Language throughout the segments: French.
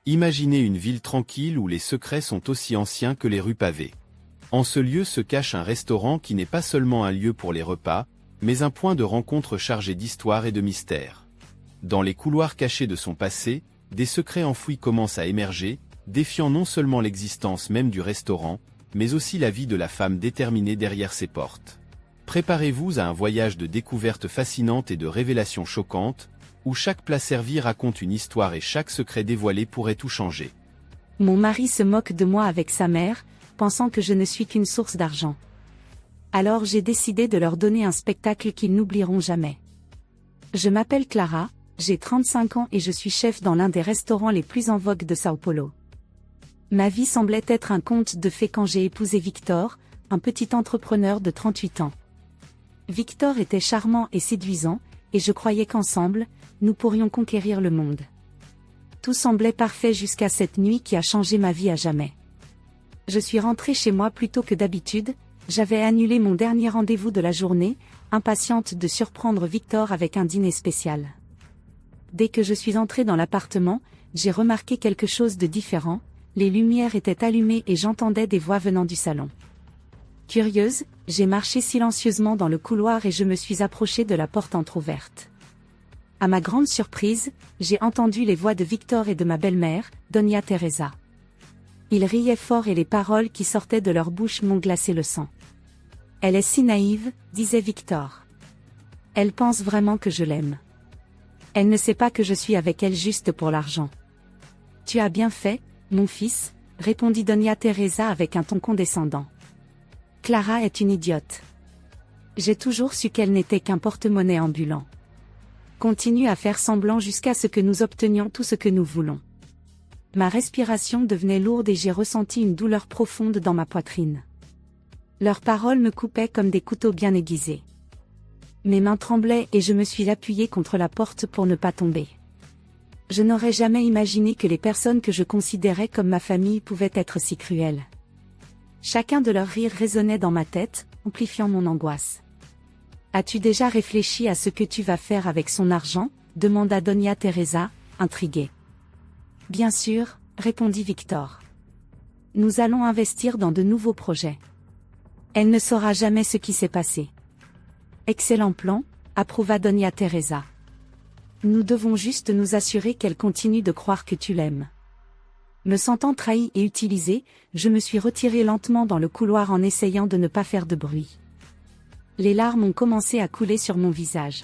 Imaginez une ville tranquille où les secrets sont aussi anciens que les rues pavées. En ce lieu se cache un restaurant qui n'est pas seulement un lieu pour les repas, mais un point de rencontre chargé d'histoire et de mystère. Dans les couloirs cachés de son passé, des secrets enfouis commencent à émerger, défiant non seulement l'existence même du restaurant, mais aussi la vie de la femme déterminée derrière ses portes. Préparez-vous à un voyage de découvertes fascinantes et de révélations choquantes, où chaque plat servi raconte une histoire et chaque secret dévoilé pourrait tout changer. Mon mari se moque de moi avec sa mère, pensant que je ne suis qu'une source d'argent. Alors j'ai décidé de leur donner un spectacle qu'ils n'oublieront jamais. Je m'appelle Clara, j'ai 35 ans et je suis chef dans l'un des restaurants les plus en vogue de Sao Paulo. Ma vie semblait être un conte de fées quand j'ai épousé Victor, un petit entrepreneur de 38 ans. Victor était charmant et séduisant, et je croyais qu'ensemble, nous pourrions conquérir le monde. Tout semblait parfait jusqu'à cette nuit qui a changé ma vie à jamais. Je suis rentrée chez moi plus tôt que d'habitude, j'avais annulé mon dernier rendez-vous de la journée, impatiente de surprendre Victor avec un dîner spécial. Dès que je suis entrée dans l'appartement, j'ai remarqué quelque chose de différent, les lumières étaient allumées et j'entendais des voix venant du salon. Curieuse, j'ai marché silencieusement dans le couloir et je me suis approchée de la porte entr'ouverte. À ma grande surprise, j'ai entendu les voix de Victor et de ma belle-mère, Doña Teresa. Ils riaient fort et les paroles qui sortaient de leur bouche m'ont glacé le sang. « Elle est si naïve », disait Victor. « Elle pense vraiment que je l'aime. Elle ne sait pas que je suis avec elle juste pour l'argent. »« Tu as bien fait, mon fils », répondit Doña Teresa avec un ton condescendant. « Clara est une idiote. J'ai toujours su qu'elle n'était qu'un porte-monnaie ambulant. Continue à faire semblant jusqu'à ce que nous obtenions tout ce que nous voulons. » Ma respiration devenait lourde et j'ai ressenti une douleur profonde dans ma poitrine. Leurs paroles me coupaient comme des couteaux bien aiguisés. Mes mains tremblaient et je me suis appuyée contre la porte pour ne pas tomber. Je n'aurais jamais imaginé que les personnes que je considérais comme ma famille pouvaient être si cruelles. Chacun de leurs rires résonnait dans ma tête, amplifiant mon angoisse. « As-tu déjà réfléchi à ce que tu vas faire avec son argent ?» demanda Doña Teresa, intriguée. « Bien sûr », répondit Victor. « Nous allons investir dans de nouveaux projets. Elle ne saura jamais ce qui s'est passé. » « Excellent plan », approuva Doña Teresa. « Nous devons juste nous assurer qu'elle continue de croire que tu l'aimes. » Me sentant trahie et utilisée, je me suis retirée lentement dans le couloir en essayant de ne pas faire de bruit. Les larmes ont commencé à couler sur mon visage.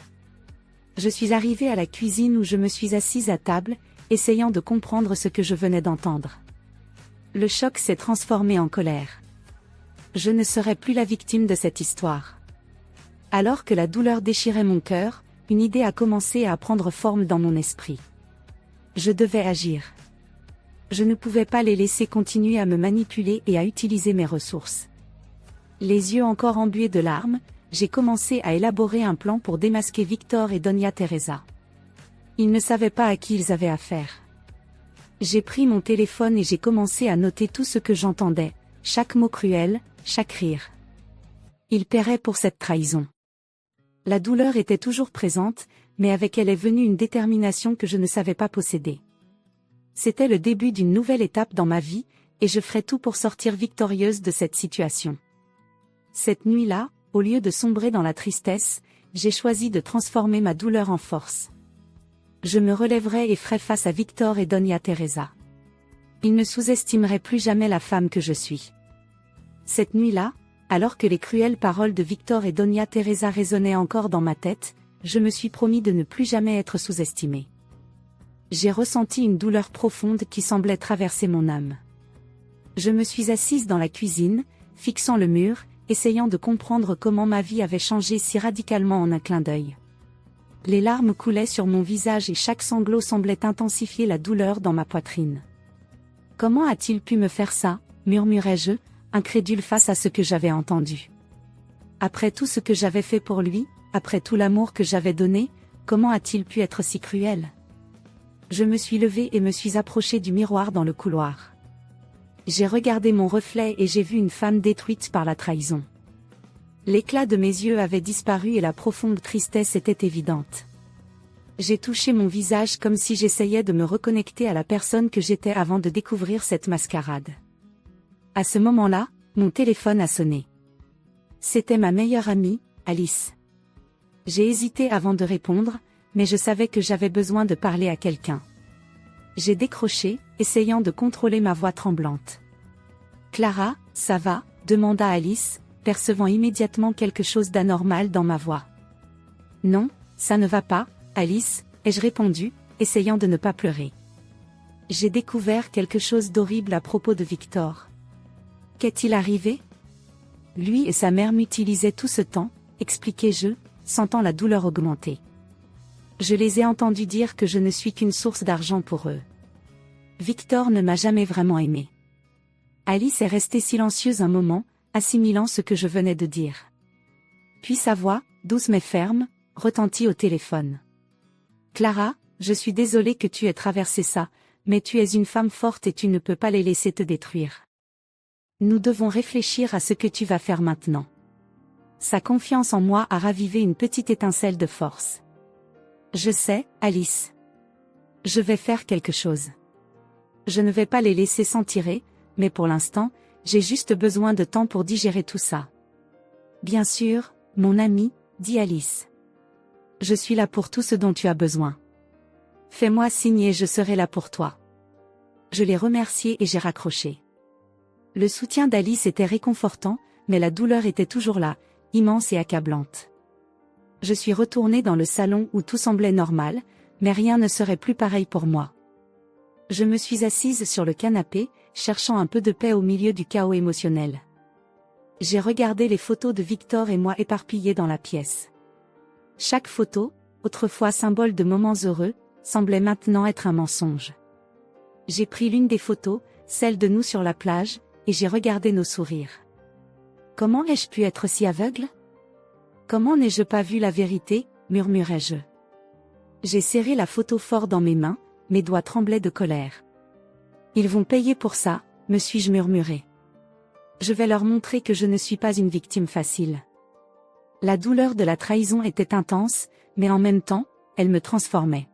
Je suis arrivée à la cuisine où je me suis assise à table, essayant de comprendre ce que je venais d'entendre. Le choc s'est transformé en colère. Je ne serai plus la victime de cette histoire. Alors que la douleur déchirait mon cœur, une idée a commencé à prendre forme dans mon esprit. Je devais agir. Je ne pouvais pas les laisser continuer à me manipuler et à utiliser mes ressources. Les yeux encore embués de larmes, j'ai commencé à élaborer un plan pour démasquer Victor et Doña Teresa. Ils ne savaient pas à qui ils avaient affaire. J'ai pris mon téléphone et j'ai commencé à noter tout ce que j'entendais, chaque mot cruel, chaque rire. Ils paieraient pour cette trahison. La douleur était toujours présente, mais avec elle est venue une détermination que je ne savais pas posséder. C'était le début d'une nouvelle étape dans ma vie, et je ferai tout pour sortir victorieuse de cette situation. Cette nuit-là, au lieu de sombrer dans la tristesse, j'ai choisi de transformer ma douleur en force. Je me relèverai et ferai face à Victor et Doña Teresa. Ils ne sous-estimeraient plus jamais la femme que je suis. Cette nuit-là, alors que les cruelles paroles de Victor et Doña Teresa résonnaient encore dans ma tête, je me suis promis de ne plus jamais être sous-estimée. J'ai ressenti une douleur profonde qui semblait traverser mon âme. Je me suis assise dans la cuisine, fixant le mur, essayant de comprendre comment ma vie avait changé si radicalement en un clin d'œil. Les larmes coulaient sur mon visage et chaque sanglot semblait intensifier la douleur dans ma poitrine. « Comment a-t-il pu me faire ça ?» murmurai-je, incrédule face à ce que j'avais entendu. Après tout ce que j'avais fait pour lui, après tout l'amour que j'avais donné, comment a-t-il pu être si cruel ? Je me suis levée et me suis approchée du miroir dans le couloir. J'ai regardé mon reflet et j'ai vu une femme détruite par la trahison. L'éclat de mes yeux avait disparu et la profonde tristesse était évidente. J'ai touché mon visage comme si j'essayais de me reconnecter à la personne que j'étais avant de découvrir cette mascarade. À ce moment-là, mon téléphone a sonné. C'était ma meilleure amie, Alice. J'ai hésité avant de répondre, mais je savais que j'avais besoin de parler à quelqu'un. J'ai décroché, essayant de contrôler ma voix tremblante. « Clara, ça va ?» demanda Alice, percevant immédiatement quelque chose d'anormal dans ma voix. « Non, ça ne va pas, Alice », ai-je répondu, essayant de ne pas pleurer. J'ai découvert quelque chose d'horrible à propos de Victor. Qu'est-il arrivé? Lui et sa mère m'utilisaient tout ce temps, expliquai-je, sentant la douleur augmenter. Je les ai entendus dire que je ne suis qu'une source d'argent pour eux. Victor ne m'a jamais vraiment aimé. Alice est restée silencieuse un moment, assimilant ce que je venais de dire. Puis sa voix, douce mais ferme, retentit au téléphone. « Clara, je suis désolée que tu aies traversé ça, mais tu es une femme forte et tu ne peux pas les laisser te détruire. Nous devons réfléchir à ce que tu vas faire maintenant. » Sa confiance en moi a ravivé une petite étincelle de force. « Je sais, Alice. Je vais faire quelque chose. Je ne vais pas les laisser s'en tirer, mais pour l'instant, j'ai juste besoin de temps pour digérer tout ça. »« Bien sûr, mon ami, » dit Alice. « Je suis là pour tout ce dont tu as besoin. Fais-moi signe et je serai là pour toi. » Je l'ai remercié et j'ai raccroché. Le soutien d'Alice était réconfortant, mais la douleur était toujours là, immense et accablante. Je suis retournée dans le salon où tout semblait normal, mais rien ne serait plus pareil pour moi. Je me suis assise sur le canapé, cherchant un peu de paix au milieu du chaos émotionnel. J'ai regardé les photos de Victor et moi éparpillées dans la pièce. Chaque photo, autrefois symbole de moments heureux, semblait maintenant être un mensonge. J'ai pris l'une des photos, celle de nous sur la plage, et j'ai regardé nos sourires. Comment ai-je pu être si aveugle? Comment n'ai-je pas vu la vérité, murmurai-je. J'ai serré la photo fort dans mes mains, mes doigts tremblaient de colère. Ils vont payer pour ça, me suis-je murmuré. Je vais leur montrer que je ne suis pas une victime facile. La douleur de la trahison était intense, mais en même temps, elle me transformait.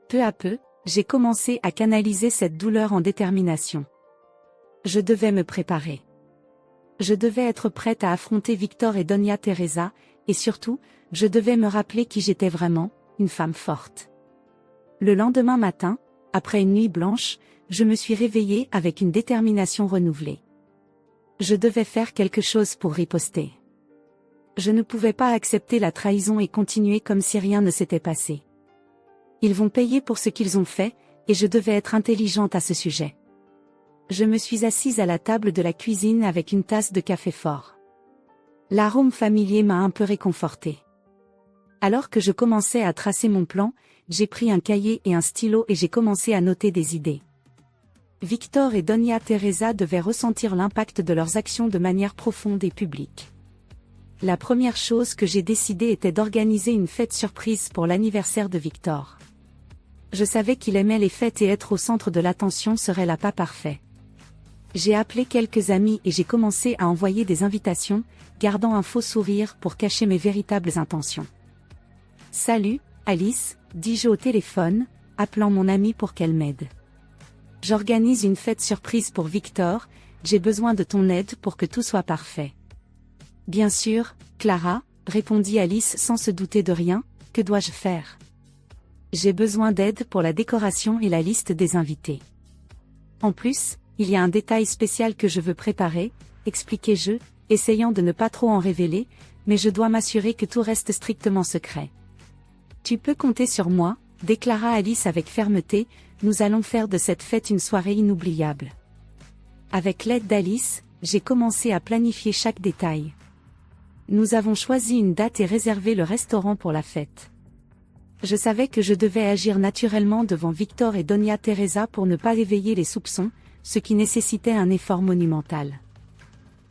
Peu à peu, j'ai commencé à canaliser cette douleur en détermination. Je devais me préparer. Je devais être prête à affronter Victor et Doña Teresa, et surtout, je devais me rappeler qui j'étais vraiment, une femme forte. Le lendemain matin, après une nuit blanche, je me suis réveillée avec une détermination renouvelée. Je devais faire quelque chose pour riposter. Je ne pouvais pas accepter la trahison et continuer comme si rien ne s'était passé. Ils vont payer pour ce qu'ils ont fait, et je devais être intelligente à ce sujet. Je me suis assise à la table de la cuisine avec une tasse de café fort. L'arôme familier m'a un peu réconfortée. Alors que je commençais à tracer mon plan, j'ai pris un cahier et un stylo et j'ai commencé à noter des idées. Victor et Doña Teresa devaient ressentir l'impact de leurs actions de manière profonde et publique. La première chose que j'ai décidé était d'organiser une fête surprise pour l'anniversaire de Victor. Je savais qu'il aimait les fêtes et être au centre de l'attention serait l'appât parfait. J'ai appelé quelques amis et j'ai commencé à envoyer des invitations, gardant un faux sourire pour cacher mes véritables intentions. « Salut, Alice », dis-je au téléphone, appelant mon amie pour qu'elle m'aide. « J'organise une fête surprise pour Victor, j'ai besoin de ton aide pour que tout soit parfait. »« Bien sûr, Clara », répondit Alice sans se douter de rien, « que dois-je faire ?»« J'ai besoin d'aide pour la décoration et la liste des invités. En plus, il y a un détail spécial que je veux préparer, expliquai-je, essayant de ne pas trop en révéler, mais je dois m'assurer que tout reste strictement secret. Tu peux compter sur moi, déclara Alice avec fermeté, nous allons faire de cette fête une soirée inoubliable. Avec l'aide d'Alice, j'ai commencé à planifier chaque détail. Nous avons choisi une date et réservé le restaurant pour la fête. Je savais que je devais agir naturellement devant Victor et Doña Teresa pour ne pas éveiller les soupçons, ce qui nécessitait un effort monumental.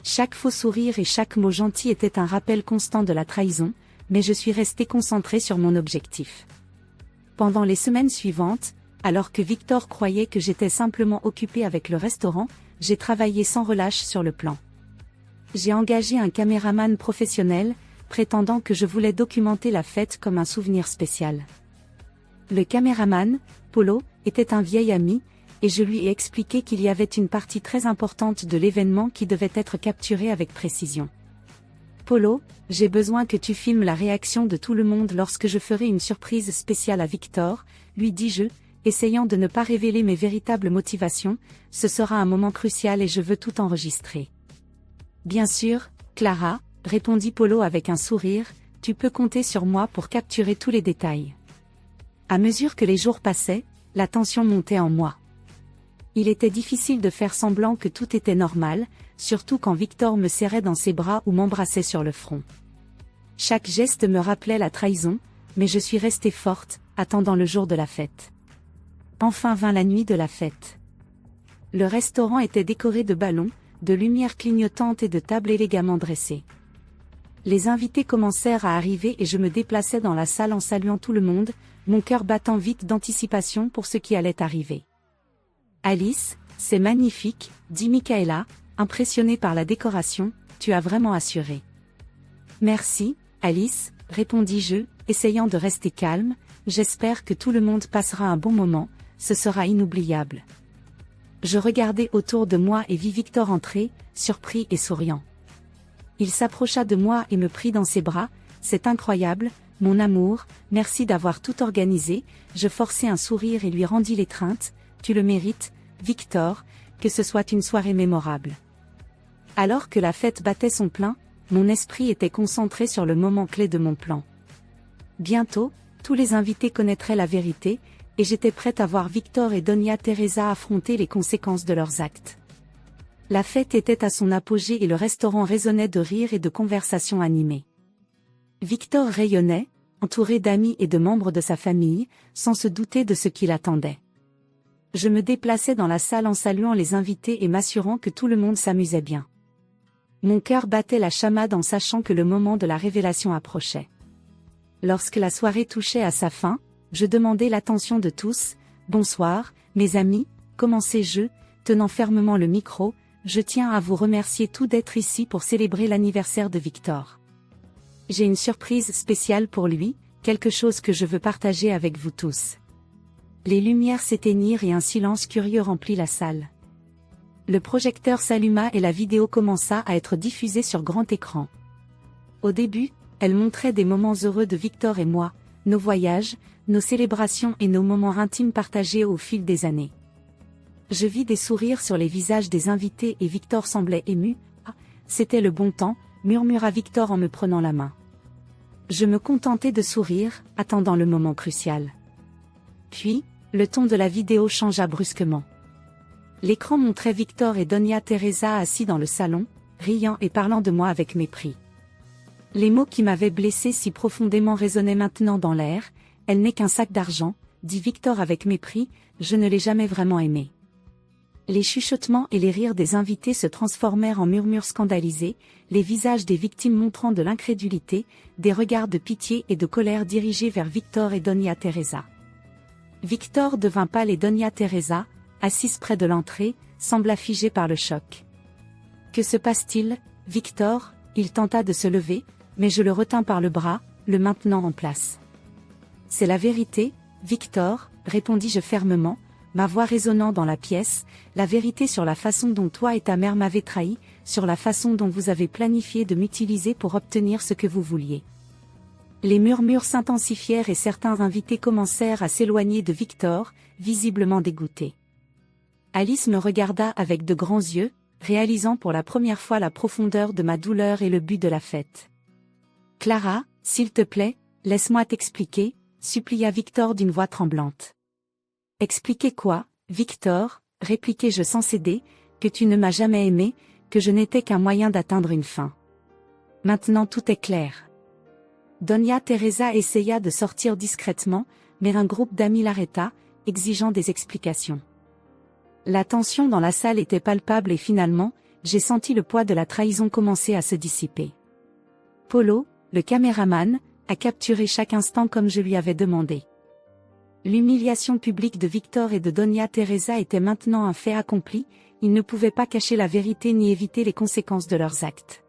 Chaque faux sourire et chaque mot gentil était un rappel constant de la trahison, mais je suis restée concentrée sur mon objectif. Pendant les semaines suivantes, alors que Victor croyait que j'étais simplement occupée avec le restaurant, j'ai travaillé sans relâche sur le plan. J'ai engagé un caméraman professionnel, prétendant que je voulais documenter la fête comme un souvenir spécial. Le caméraman, Polo, était un vieil ami, et je lui ai expliqué qu'il y avait une partie très importante de l'événement qui devait être capturée avec précision. Polo, j'ai besoin que tu filmes la réaction de tout le monde lorsque je ferai une surprise spéciale à Victor, lui dis-je, essayant de ne pas révéler mes véritables motivations, ce sera un moment crucial et je veux tout enregistrer. Bien sûr, Clara, répondit Polo avec un sourire, tu peux compter sur moi pour capturer tous les détails. À mesure que les jours passaient, la tension montait en moi. Il était difficile de faire semblant que tout était normal, surtout quand Victor me serrait dans ses bras ou m'embrassait sur le front. Chaque geste me rappelait la trahison, mais je suis restée forte, attendant le jour de la fête. Enfin vint la nuit de la fête. Le restaurant était décoré de ballons, de lumières clignotantes et de tables élégamment dressées. Les invités commencèrent à arriver et je me déplaçais dans la salle en saluant tout le monde, mon cœur battant vite d'anticipation pour ce qui allait arriver. Alice, c'est magnifique, dit Michaela, impressionnée par la décoration, tu as vraiment assuré. Merci, Alice, répondis-je, essayant de rester calme, j'espère que tout le monde passera un bon moment, ce sera inoubliable. Je regardai autour de moi et vis Victor entrer, surpris et souriant. Il s'approcha de moi et me prit dans ses bras, c'est incroyable, mon amour, merci d'avoir tout organisé, je forçai un sourire et lui rendis l'étreinte, tu le mérites, Victor, que ce soit une soirée mémorable. Alors que la fête battait son plein, mon esprit était concentré sur le moment clé de mon plan. Bientôt, tous les invités connaîtraient la vérité, et j'étais prête à voir Victor et Doña Teresa affronter les conséquences de leurs actes. La fête était à son apogée et le restaurant résonnait de rires et de conversations animées. Victor rayonnait, entouré d'amis et de membres de sa famille, sans se douter de ce qui l'attendait. Je me déplaçais dans la salle en saluant les invités et m'assurant que tout le monde s'amusait bien. Mon cœur battait la chamade en sachant que le moment de la révélation approchait. Lorsque la soirée touchait à sa fin, je demandai l'attention de tous. « Bonsoir, mes amis », commençai-je, tenant fermement le micro, « je tiens à vous remercier tous d'être ici pour célébrer l'anniversaire de Victor. J'ai une surprise spéciale pour lui, quelque chose que je veux partager avec vous tous. » Les lumières s'éteignirent et un silence curieux remplit la salle. Le projecteur s'alluma et la vidéo commença à être diffusée sur grand écran. Au début, elle montrait des moments heureux de Victor et moi, nos voyages, nos célébrations et nos moments intimes partagés au fil des années. Je vis des sourires sur les visages des invités et Victor semblait ému. « Ah, c'était le bon temps », murmura Victor en me prenant la main. Je me contentais de sourire, attendant le moment crucial. Puis, le ton de la vidéo changea brusquement. L'écran montrait Victor et Doña Teresa assis dans le salon, riant et parlant de moi avec mépris. Les mots qui m'avaient blessé si profondément résonnaient maintenant dans l'air. « Elle n'est qu'un sac d'argent », dit Victor avec mépris, « je ne l'ai jamais vraiment aimée. » Les chuchotements et les rires des invités se transformèrent en murmures scandalisés, les visages des victimes montrant de l'incrédulité, des regards de pitié et de colère dirigés vers Victor et Doña Teresa. Victor devint pâle et Doña Teresa, assise près de l'entrée, sembla figée par le choc. « Que se passe-t-il, Victor ?» Il tenta de se lever, mais je le retins par le bras, le maintenant en place. « C'est la vérité, Victor, » répondis-je fermement, ma voix résonnant dans la pièce, la vérité sur la façon dont toi et ta mère m'avez trahi, sur la façon dont vous avez planifié de m'utiliser pour obtenir ce que vous vouliez. Les murmures s'intensifièrent et certains invités commencèrent à s'éloigner de Victor, visiblement dégoûtés. Alice me regarda avec de grands yeux, réalisant pour la première fois la profondeur de ma douleur et le but de la fête. « Clara, s'il te plaît, laisse-moi t'expliquer, » supplia Victor d'une voix tremblante. « Expliquer quoi, Victor ?» répliquai-je sans céder, « que tu ne m'as jamais aimé, que je n'étais qu'un moyen d'atteindre une fin. Maintenant tout est clair. » Doña Teresa essaya de sortir discrètement, mais un groupe d'amis l'arrêta, exigeant des explications. La tension dans la salle était palpable et finalement, j'ai senti le poids de la trahison commencer à se dissiper. Polo, le caméraman, a capturé chaque instant comme je lui avais demandé. L'humiliation publique de Victor et de Doña Teresa était maintenant un fait accompli, ils ne pouvaient pas cacher la vérité ni éviter les conséquences de leurs actes.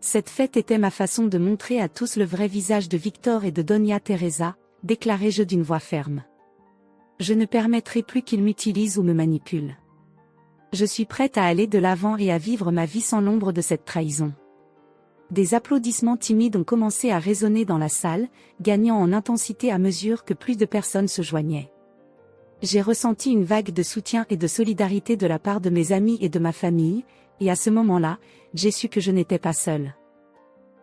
Cette fête était ma façon de montrer à tous le vrai visage de Victor et de Doña Teresa, déclarai-je d'une voix ferme. Je ne permettrai plus qu'il m'utilise ou me manipule. Je suis prête à aller de l'avant et à vivre ma vie sans l'ombre de cette trahison. Des applaudissements timides ont commencé à résonner dans la salle, gagnant en intensité à mesure que plus de personnes se joignaient. J'ai ressenti une vague de soutien et de solidarité de la part de mes amis et de ma famille, et à ce moment-là, j'ai su que je n'étais pas seule.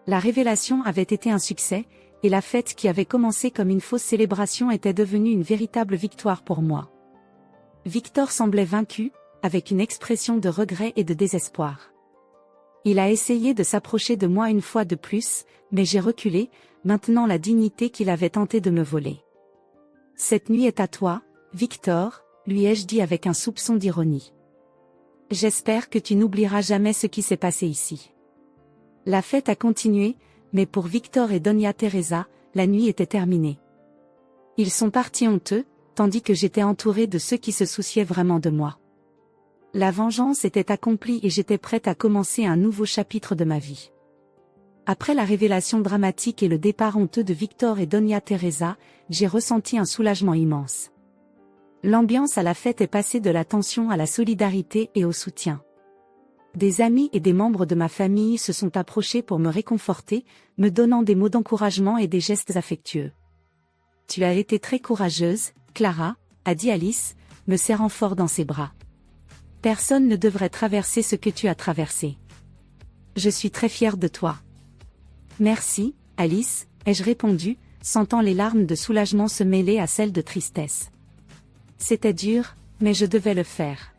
La révélation avait été un succès, et la fête qui avait commencé comme une fausse célébration était devenue une véritable victoire pour moi. Victor semblait vaincu, avec une expression de regret et de désespoir. Il a essayé de s'approcher de moi une fois de plus, mais j'ai reculé, maintenant la dignité qu'il avait tenté de me voler. « Cette nuit est à toi, Victor », lui ai-je dit avec un soupçon d'ironie. « J'espère que tu n'oublieras jamais ce qui s'est passé ici. » La fête a continué, mais pour Victor et Doña Teresa, la nuit était terminée. Ils sont partis honteux, tandis que j'étais entourée de ceux qui se souciaient vraiment de moi. La vengeance était accomplie et j'étais prête à commencer un nouveau chapitre de ma vie. Après la révélation dramatique et le départ honteux de Victor et Doña Teresa, j'ai ressenti un soulagement immense. L'ambiance à la fête est passée de la tension à la solidarité et au soutien. Des amis et des membres de ma famille se sont approchés pour me réconforter, me donnant des mots d'encouragement et des gestes affectueux. « Tu as été très courageuse, Clara », a dit Alice, me serrant fort dans ses bras. « Personne ne devrait traverser ce que tu as traversé. Je suis très fière de toi. » « Merci, Alice », ai-je répondu, sentant les larmes de soulagement se mêler à celles de tristesse. C'était dur, mais je devais le faire.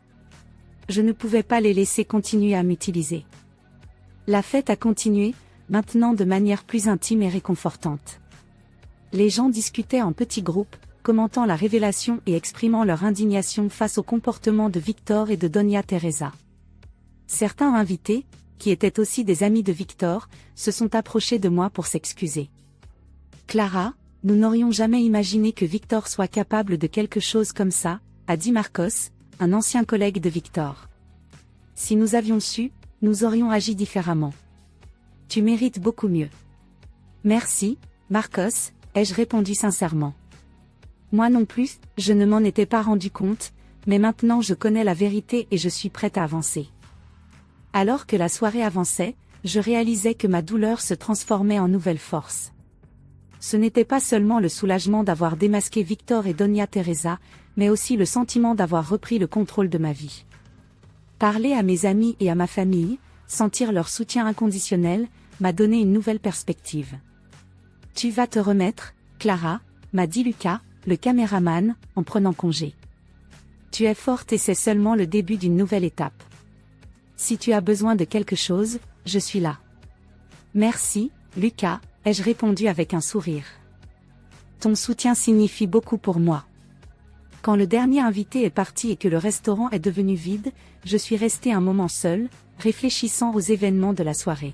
Je ne pouvais pas les laisser continuer à m'utiliser. La fête a continué, maintenant de manière plus intime et réconfortante. Les gens discutaient en petits groupes, commentant la révélation et exprimant leur indignation face au comportement de Victor et de Doña Teresa. Certains invités, qui étaient aussi des amis de Victor, se sont approchés de moi pour s'excuser. « Clara, nous n'aurions jamais imaginé que Victor soit capable de quelque chose comme ça », a dit Marcos, un ancien collègue de Victor. « Si nous avions su, nous aurions agi différemment. Tu mérites beaucoup mieux. »« Merci, Marcos », ai-je répondu sincèrement. Moi non plus, je ne m'en étais pas rendu compte, mais maintenant je connais la vérité et je suis prête à avancer. Alors que la soirée avançait, je réalisais que ma douleur se transformait en nouvelle force. Ce n'était pas seulement le soulagement d'avoir démasqué Victor et Doña Teresa, mais aussi le sentiment d'avoir repris le contrôle de ma vie. Parler à mes amis et à ma famille, sentir leur soutien inconditionnel, m'a donné une nouvelle perspective. « Tu vas te remettre, Clara », m'a dit Lucas, le caméraman, en prenant congé. « Tu es forte et c'est seulement le début d'une nouvelle étape. Si tu as besoin de quelque chose, je suis là. »« Merci, Lucas », ai-je répondu avec un sourire. « Ton soutien signifie beaucoup pour moi. » Quand le dernier invité est parti et que le restaurant est devenu vide, je suis restée un moment seule, réfléchissant aux événements de la soirée.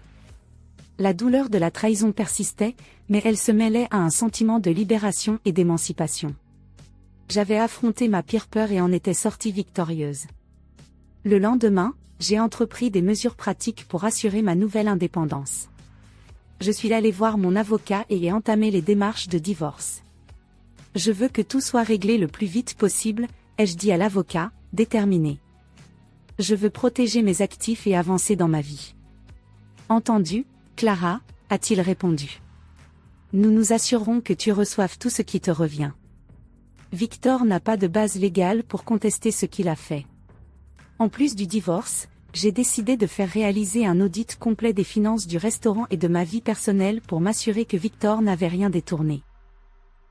La douleur de la trahison persistait, mais elle se mêlait à un sentiment de libération et d'émancipation. J'avais affronté ma pire peur et en étais sortie victorieuse. Le lendemain, j'ai entrepris des mesures pratiques pour assurer ma nouvelle indépendance. Je suis allée voir mon avocat et ai entamé les démarches de divorce. « Je veux que tout soit réglé le plus vite possible », ai-je dit à l'avocat, déterminé. « Je veux protéger mes actifs et avancer dans ma vie. »« Entendu, Clara », a-t-il répondu. « Nous nous assurerons que tu reçoives tout ce qui te revient. » Victor n'a pas de base légale pour contester ce qu'il a fait. En plus du divorce, j'ai décidé de faire réaliser un audit complet des finances du restaurant et de ma vie personnelle pour m'assurer que Victor n'avait rien détourné.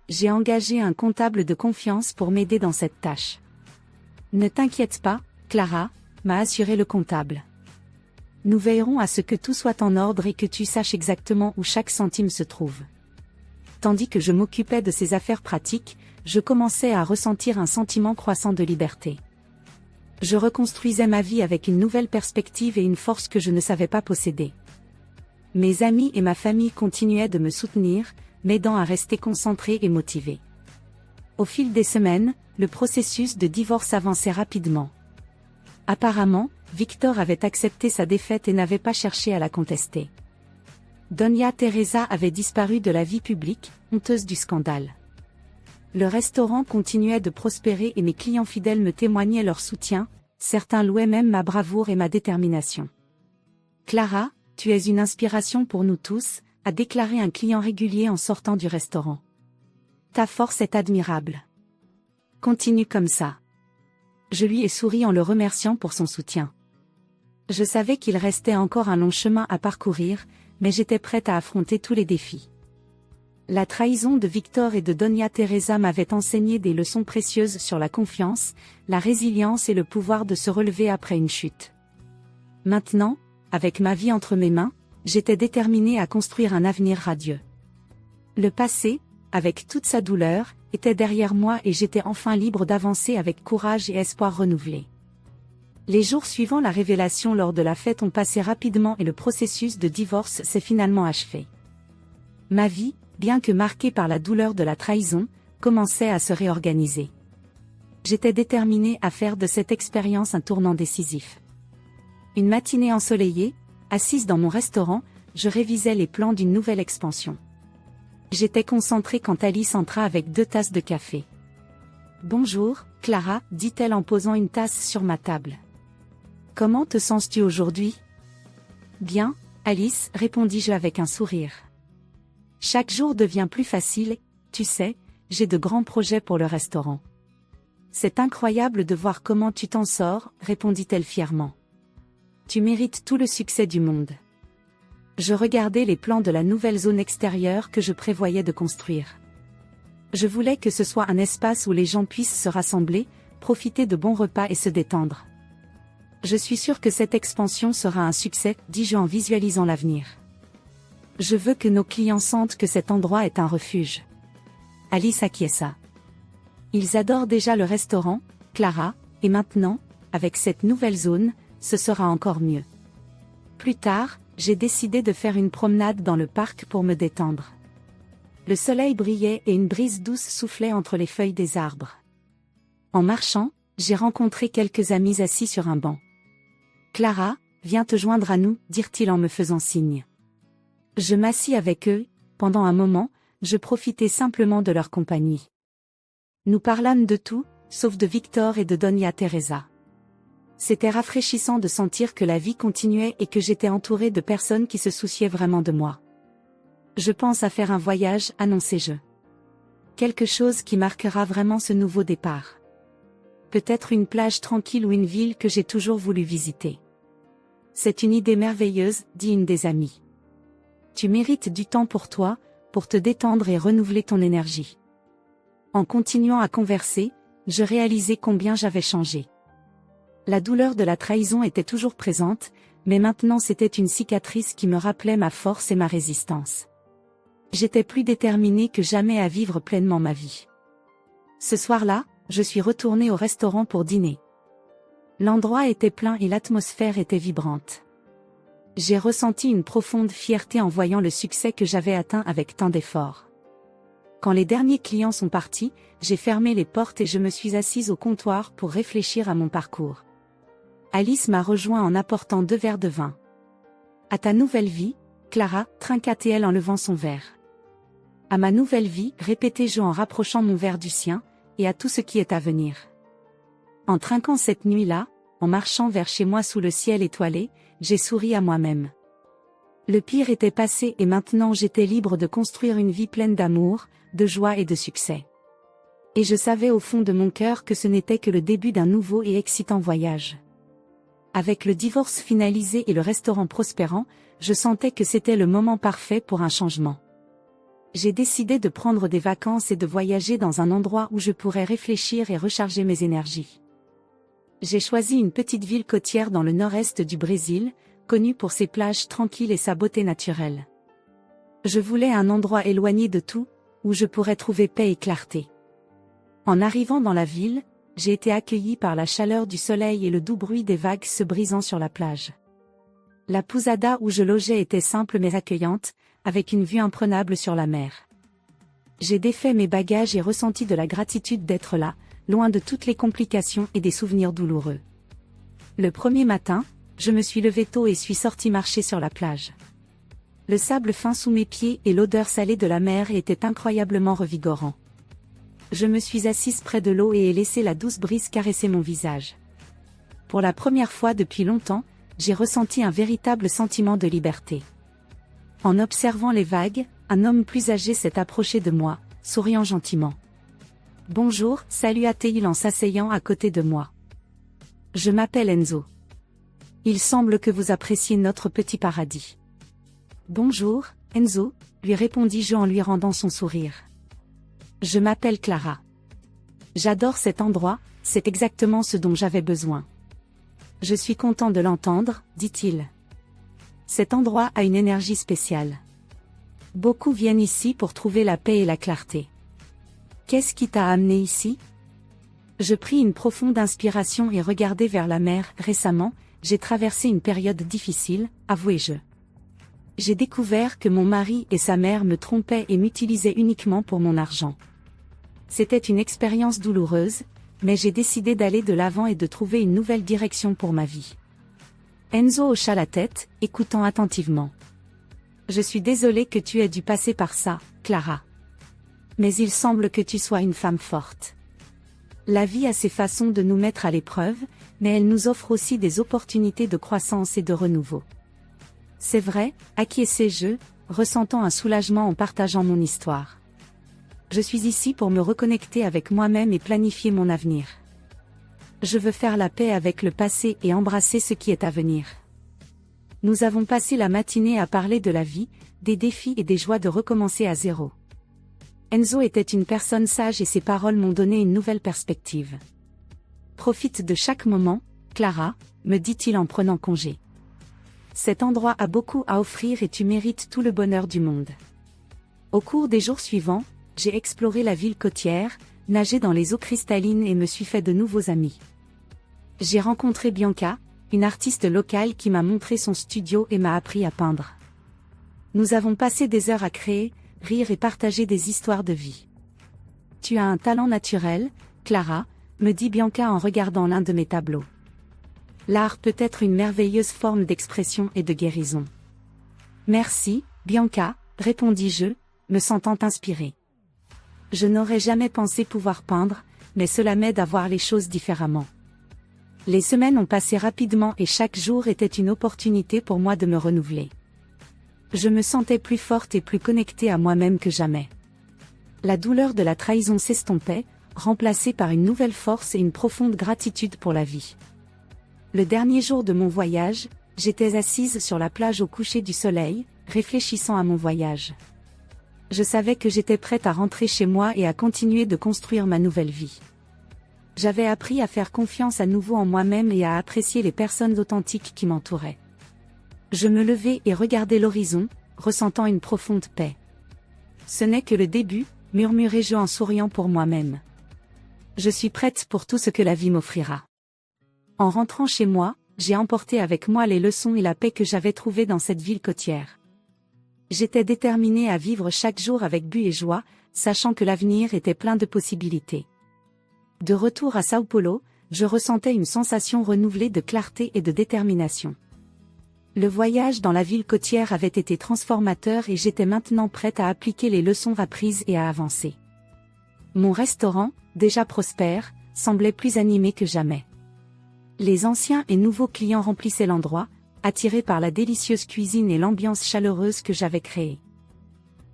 J'ai engagé un comptable de confiance pour m'aider dans cette tâche. « Ne t'inquiète pas, Clara », m'a assuré le comptable. « Nous veillerons à ce que tout soit en ordre et que tu saches exactement où chaque centime se trouve. » Tandis que je m'occupais de ces affaires pratiques, je commençais à ressentir un sentiment croissant de liberté. Je reconstruisais ma vie avec une nouvelle perspective et une force que je ne savais pas posséder. Mes amis et ma famille continuaient de me soutenir, m'aidant à rester concentrée et motivée. Au fil des semaines, le processus de divorce avançait rapidement. Apparemment, Victor avait accepté sa défaite et n'avait pas cherché à la contester. '« 'Doña Teresa avait disparu de la vie publique, honteuse du scandale. Le restaurant continuait de prospérer et mes clients fidèles me témoignaient leur soutien, certains louaient même ma bravoure et ma détermination. Clara, tu es une inspiration pour nous tous, a déclaré un client régulier en sortant du restaurant. Ta force est admirable. Continue comme ça. Je lui ai souri en le remerciant pour son soutien. Je savais qu'il restait encore un long chemin à parcourir, mais j'étais prête à affronter tous les défis. La trahison de Victor et de Doña Teresa m'avait enseigné des leçons précieuses sur la confiance, la résilience et le pouvoir de se relever après une chute. Maintenant, avec ma vie entre mes mains, j'étais déterminée à construire un avenir radieux. Le passé, avec toute sa douleur, était derrière moi et j'étais enfin libre d'avancer avec courage et espoir renouvelé. Les jours suivant la révélation lors de la fête ont passé rapidement et le processus de divorce s'est finalement achevé. Ma vie, bien que marquée par la douleur de la trahison, commençait à se réorganiser. J'étais déterminée à faire de cette expérience un tournant décisif. Une matinée ensoleillée, assise dans mon restaurant, je révisais les plans d'une nouvelle expansion. J'étais concentrée quand Alice entra avec 2 tasses de café. « Bonjour, Clara, dit-elle en posant une tasse sur ma table. Comment te sens-tu aujourd'hui ? Bien, Alice, répondis-je avec un sourire. Chaque jour devient plus facile, tu sais, j'ai de grands projets pour le restaurant. C'est incroyable de voir comment tu t'en sors, répondit-elle fièrement. Tu mérites tout le succès du monde. Je regardais les plans de la nouvelle zone extérieure que je prévoyais de construire. Je voulais que ce soit un espace où les gens puissent se rassembler, profiter de bons repas et se détendre. Je suis sûre que cette expansion sera un succès, dis-je en visualisant l'avenir. Je veux que nos clients sentent que cet endroit est un refuge. Alice acquiesça. Ils adorent déjà le restaurant, Clara, et maintenant, avec cette nouvelle zone, ce sera encore mieux. Plus tard, j'ai décidé de faire une promenade dans le parc pour me détendre. Le soleil brillait et une brise douce soufflait entre les feuilles des arbres. En marchant, j'ai rencontré quelques amis assis sur un banc. « Clara, viens te joindre à nous, dirent-ils en me faisant signe. Je m'assis avec eux, pendant un moment, je profitais simplement de leur compagnie. Nous parlâmes de tout, sauf de Victor et de Doña Teresa. C'était rafraîchissant de sentir que la vie continuait et que j'étais entourée de personnes qui se souciaient vraiment de moi. Je pense à faire un voyage, annonçai-je. Quelque chose qui marquera vraiment ce nouveau départ. Peut-être une plage tranquille ou une ville que j'ai toujours voulu visiter. C'est une idée merveilleuse, dit une des amies. Tu mérites du temps pour toi, pour te détendre et renouveler ton énergie. En continuant à converser, je réalisais combien j'avais changé. La douleur de la trahison était toujours présente, mais maintenant c'était une cicatrice qui me rappelait ma force et ma résistance. J'étais plus déterminée que jamais à vivre pleinement ma vie. Ce soir-là, je suis retournée au restaurant pour dîner. L'endroit était plein et l'atmosphère était vibrante. J'ai ressenti une profonde fierté en voyant le succès que j'avais atteint avec tant d'efforts. Quand les derniers clients sont partis, j'ai fermé les portes et je me suis assise au comptoir pour réfléchir à mon parcours. Alice m'a rejoint en apportant 2 verres de vin. « À ta nouvelle vie, Clara » trinqua-t-elle en levant son verre. « À ma nouvelle vie » répétai-je en rapprochant mon verre du sien, et à tout ce qui est à venir. En trinquant cette nuit-là, en marchant vers chez moi sous le ciel étoilé, j'ai souri à moi-même. Le pire était passé et maintenant j'étais libre de construire une vie pleine d'amour, de joie et de succès. Et je savais au fond de mon cœur que ce n'était que le début d'un nouveau et excitant voyage. Avec le divorce finalisé et le restaurant prospérant, je sentais que c'était le moment parfait pour un changement. J'ai décidé de prendre des vacances et de voyager dans un endroit où je pourrais réfléchir et recharger mes énergies. J'ai choisi une petite ville côtière dans le nord-est du Brésil, connue pour ses plages tranquilles et sa beauté naturelle. Je voulais un endroit éloigné de tout, où je pourrais trouver paix et clarté. En arrivant dans la ville, j'ai été accueillie par la chaleur du soleil et le doux bruit des vagues se brisant sur la plage. La pousada où je logeais était simple mais accueillante, avec une vue imprenable sur la mer. J'ai défait mes bagages et ressenti de la gratitude d'être là, loin de toutes les complications et des souvenirs douloureux. Le premier matin, je me suis levée tôt et suis sortie marcher sur la plage. Le sable fin sous mes pieds et l'odeur salée de la mer étaient incroyablement revigorants. Je me suis assise près de l'eau et ai laissé la douce brise caresser mon visage. Pour la première fois depuis longtemps, j'ai ressenti un véritable sentiment de liberté. En observant les vagues, un homme plus âgé s'est approché de moi, souriant gentiment. « Bonjour », salua-t-il en s'asseyant à côté de moi. « Je m'appelle Enzo. Il semble que vous appréciez notre petit paradis. »« Bonjour, Enzo », lui répondis-je en lui rendant son sourire. « Je m'appelle Clara. J'adore cet endroit, c'est exactement ce dont j'avais besoin. » « Je suis content de l'entendre, » dit-il. « Cet endroit a une énergie spéciale. Beaucoup viennent ici pour trouver la paix et la clarté. Qu'est-ce qui t'a amené ici ? » Je pris une profonde inspiration et regardai vers la mer. Récemment, j'ai traversé une période difficile, avouai-je. J'ai découvert que mon mari et sa mère me trompaient et m'utilisaient uniquement pour mon argent. C'était une expérience douloureuse, mais j'ai décidé d'aller de l'avant et de trouver une nouvelle direction pour ma vie. Enzo hocha la tête, écoutant attentivement. « Je suis désolé que tu aies dû passer par ça, Clara. Mais il semble que tu sois une femme forte. La vie a ses façons de nous mettre à l'épreuve, mais elle nous offre aussi des opportunités de croissance et de renouveau. » C'est vrai, acquiesçai-je, ressentant un soulagement en partageant mon histoire. Je suis ici pour me reconnecter avec moi-même et planifier mon avenir. Je veux faire la paix avec le passé et embrasser ce qui est à venir. Nous avons passé la matinée à parler de la vie, des défis et des joies de recommencer à zéro. Enzo était une personne sage et ses paroles m'ont donné une nouvelle perspective. Profite de chaque moment, Clara, me dit-il en prenant congé. Cet endroit a beaucoup à offrir et tu mérites tout le bonheur du monde. Au cours des jours suivants, j'ai exploré la ville côtière, nagé dans les eaux cristallines et me suis fait de nouveaux amis. J'ai rencontré Bianca, une artiste locale qui m'a montré son studio et m'a appris à peindre. Nous avons passé des heures à créer, rire et partager des histoires de vie. Tu as un talent naturel, Clara, me dit Bianca en regardant l'un de mes tableaux. L'art peut être une merveilleuse forme d'expression et de guérison. Merci, Bianca, répondis-je, me sentant inspirée. Je n'aurais jamais pensé pouvoir peindre, mais cela m'aide à voir les choses différemment. Les semaines ont passé rapidement et chaque jour était une opportunité pour moi de me renouveler. Je me sentais plus forte et plus connectée à moi-même que jamais. La douleur de la trahison s'estompait, remplacée par une nouvelle force et une profonde gratitude pour la vie. Le dernier jour de mon voyage, j'étais assise sur la plage au coucher du soleil, réfléchissant à mon voyage. Je savais que j'étais prête à rentrer chez moi et à continuer de construire ma nouvelle vie. J'avais appris à faire confiance à nouveau en moi-même et à apprécier les personnes authentiques qui m'entouraient. Je me levai et regardai l'horizon, ressentant une profonde paix. Ce n'est que le début, murmurai-je en souriant pour moi-même. Je suis prête pour tout ce que la vie m'offrira. En rentrant chez moi, j'ai emporté avec moi les leçons et la paix que j'avais trouvées dans cette ville côtière. J'étais déterminée à vivre chaque jour avec but et joie, sachant que l'avenir était plein de possibilités. De retour à Sao Paulo, je ressentais une sensation renouvelée de clarté et de détermination. Le voyage dans la ville côtière avait été transformateur et j'étais maintenant prête à appliquer les leçons apprises et à avancer. Mon restaurant, déjà prospère, semblait plus animé que jamais. Les anciens et nouveaux clients remplissaient l'endroit, attirés par la délicieuse cuisine et l'ambiance chaleureuse que j'avais créée.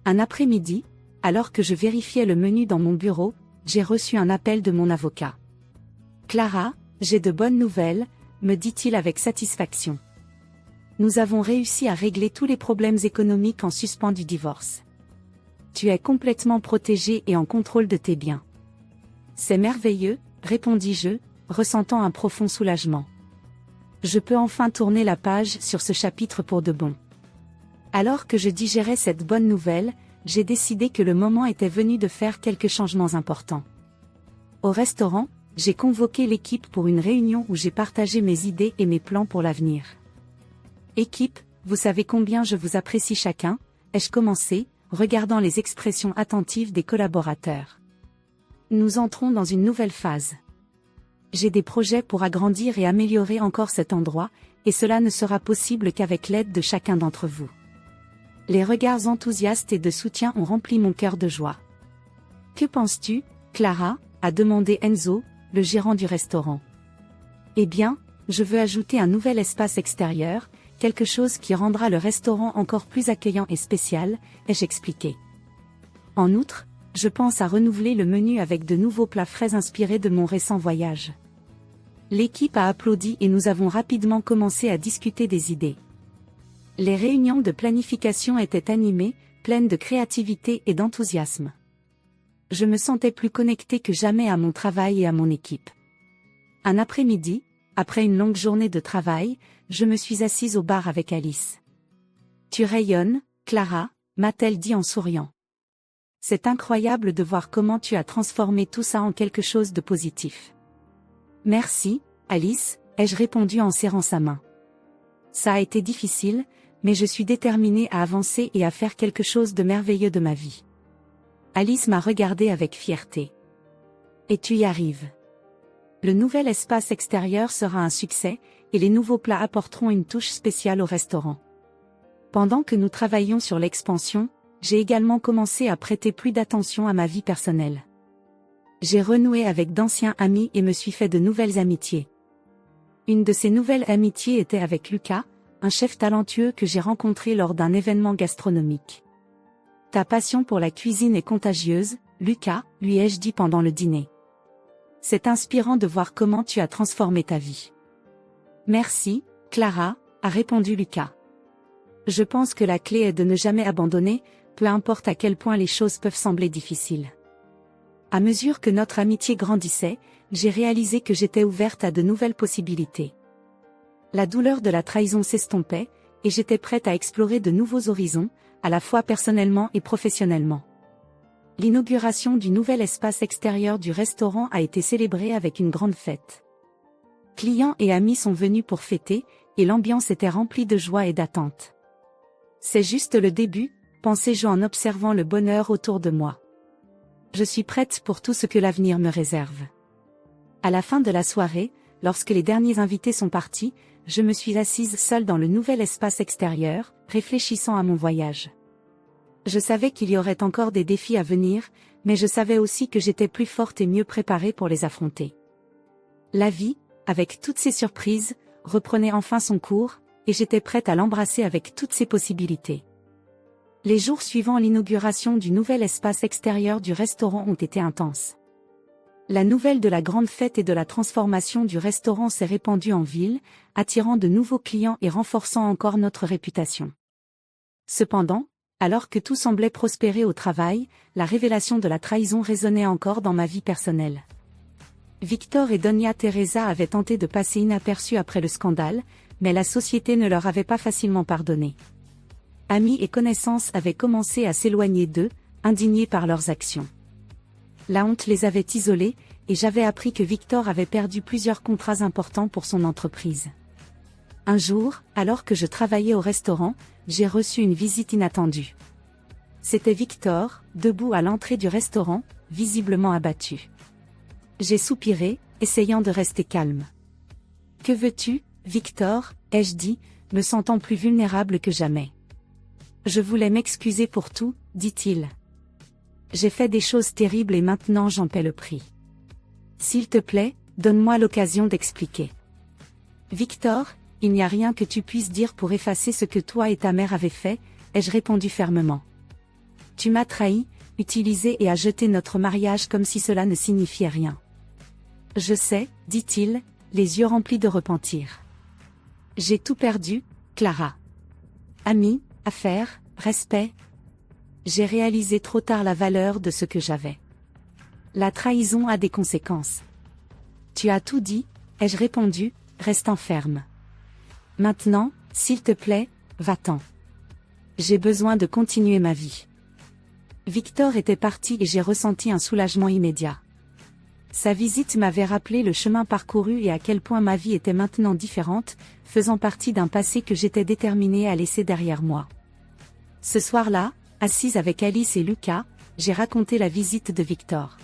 Un après-midi, alors que je vérifiais le menu dans mon bureau, j'ai reçu un appel de mon avocat. « Clara, j'ai de bonnes nouvelles », me dit-il avec satisfaction. « Nous avons réussi à régler tous les problèmes économiques en suspens du divorce. Tu es complètement protégée et en contrôle de tes biens. » « C'est merveilleux », répondis-je, ressentant un profond soulagement. Je peux enfin tourner la page sur ce chapitre pour de bon. Alors que je digérais cette bonne nouvelle, j'ai décidé que le moment était venu de faire quelques changements importants. Au restaurant, j'ai convoqué l'équipe pour une réunion où j'ai partagé mes idées et mes plans pour l'avenir. « Équipe, vous savez combien je vous apprécie chacun », ai-je commencé, regardant les expressions attentives des collaborateurs. Nous entrons dans une nouvelle phase. J'ai des projets pour agrandir et améliorer encore cet endroit, et cela ne sera possible qu'avec l'aide de chacun d'entre vous. Les regards enthousiastes et de soutien ont rempli mon cœur de joie. Que penses-tu, Clara, a demandé Enzo, le gérant du restaurant. Eh bien, je veux ajouter un nouvel espace extérieur, quelque chose qui rendra le restaurant encore plus accueillant et spécial, ai-je expliqué. En outre, je pense à renouveler le menu avec de nouveaux plats frais inspirés de mon récent voyage. L'équipe a applaudi et nous avons rapidement commencé à discuter des idées. Les réunions de planification étaient animées, pleines de créativité et d'enthousiasme. Je me sentais plus connecté que jamais à mon travail et à mon équipe. Un après-midi, après une longue journée de travail, je me suis assise au bar avec Alice. « Tu rayonnes, Clara », m'a-t-elle dit en souriant. « C'est incroyable de voir comment tu as transformé tout ça en quelque chose de positif. » « Merci, Alice », ai-je répondu en serrant sa main. « Ça a été difficile, mais je suis déterminée à avancer et à faire quelque chose de merveilleux de ma vie. » Alice m'a regardée avec fierté. « Et tu y arrives. » Le nouvel espace extérieur sera un succès, et les nouveaux plats apporteront une touche spéciale au restaurant. Pendant que nous travaillions sur l'expansion, j'ai également commencé à prêter plus d'attention à ma vie personnelle. J'ai renoué avec d'anciens amis et me suis fait de nouvelles amitiés. Une de ces nouvelles amitiés était avec Lucas, un chef talentueux que j'ai rencontré lors d'un événement gastronomique. « Ta passion pour la cuisine est contagieuse, Lucas », lui ai-je dit pendant le dîner. « C'est inspirant de voir comment tu as transformé ta vie. » « Merci, Clara », a répondu Lucas. « Je pense que la clé est de ne jamais abandonner, peu importe à quel point les choses peuvent sembler difficiles. » À mesure que notre amitié grandissait, j'ai réalisé que j'étais ouverte à de nouvelles possibilités. La douleur de la trahison s'estompait, et j'étais prête à explorer de nouveaux horizons, à la fois personnellement et professionnellement. L'inauguration du nouvel espace extérieur du restaurant a été célébrée avec une grande fête. Clients et amis sont venus pour fêter, et l'ambiance était remplie de joie et d'attente. C'est juste le début, pensais-je en observant le bonheur autour de moi. Je suis prête pour tout ce que l'avenir me réserve. À la fin de la soirée, lorsque les derniers invités sont partis, je me suis assise seule dans le nouvel espace extérieur, réfléchissant à mon voyage. Je savais qu'il y aurait encore des défis à venir, mais je savais aussi que j'étais plus forte et mieux préparée pour les affronter. La vie, avec toutes ses surprises, reprenait enfin son cours, et j'étais prête à l'embrasser avec toutes ses possibilités. Les jours suivant l'inauguration du nouvel espace extérieur du restaurant ont été intenses. La nouvelle de la grande fête et de la transformation du restaurant s'est répandue en ville, attirant de nouveaux clients et renforçant encore notre réputation. Cependant, alors que tout semblait prospérer au travail, la révélation de la trahison résonnait encore dans ma vie personnelle. Victor et Doña Teresa avaient tenté de passer inaperçus après le scandale, mais la société ne leur avait pas facilement pardonné. Amis et connaissances avaient commencé à s'éloigner d'eux, indignés par leurs actions. La honte les avait isolés, et j'avais appris que Victor avait perdu plusieurs contrats importants pour son entreprise. Un jour, alors que je travaillais au restaurant, j'ai reçu une visite inattendue. C'était Victor, debout à l'entrée du restaurant, visiblement abattu. J'ai soupiré, essayant de rester calme. « Que veux-tu, Victor ?» ai-je dit, me sentant plus vulnérable que jamais. « Je voulais m'excuser pour tout, » dit-il. « J'ai fait des choses terribles et maintenant j'en paie le prix. S'il te plaît, donne-moi l'occasion d'expliquer. » « Victor, il n'y a rien que tu puisses dire pour effacer ce que toi et ta mère avez fait, » ai-je répondu fermement. « Tu m'as trahi, utilisé et as jeté notre mariage comme si cela ne signifiait rien. » « Je sais, » dit-il, les yeux remplis de repentir. « J'ai tout perdu, Clara. Amis, affaires, respect. J'ai réalisé trop tard la valeur de ce que j'avais. La trahison a des conséquences. »« Tu as tout dit, » ai-je répondu, restant ferme. « Maintenant, s'il te plaît, va-t'en. J'ai besoin de continuer ma vie. » Victor était parti et j'ai ressenti un soulagement immédiat. Sa visite m'avait rappelé le chemin parcouru et à quel point ma vie était maintenant différente, faisant partie d'un passé que j'étais déterminée à laisser derrière moi. Ce soir-là, assise avec Alice et Lucas, j'ai raconté la visite de Victor.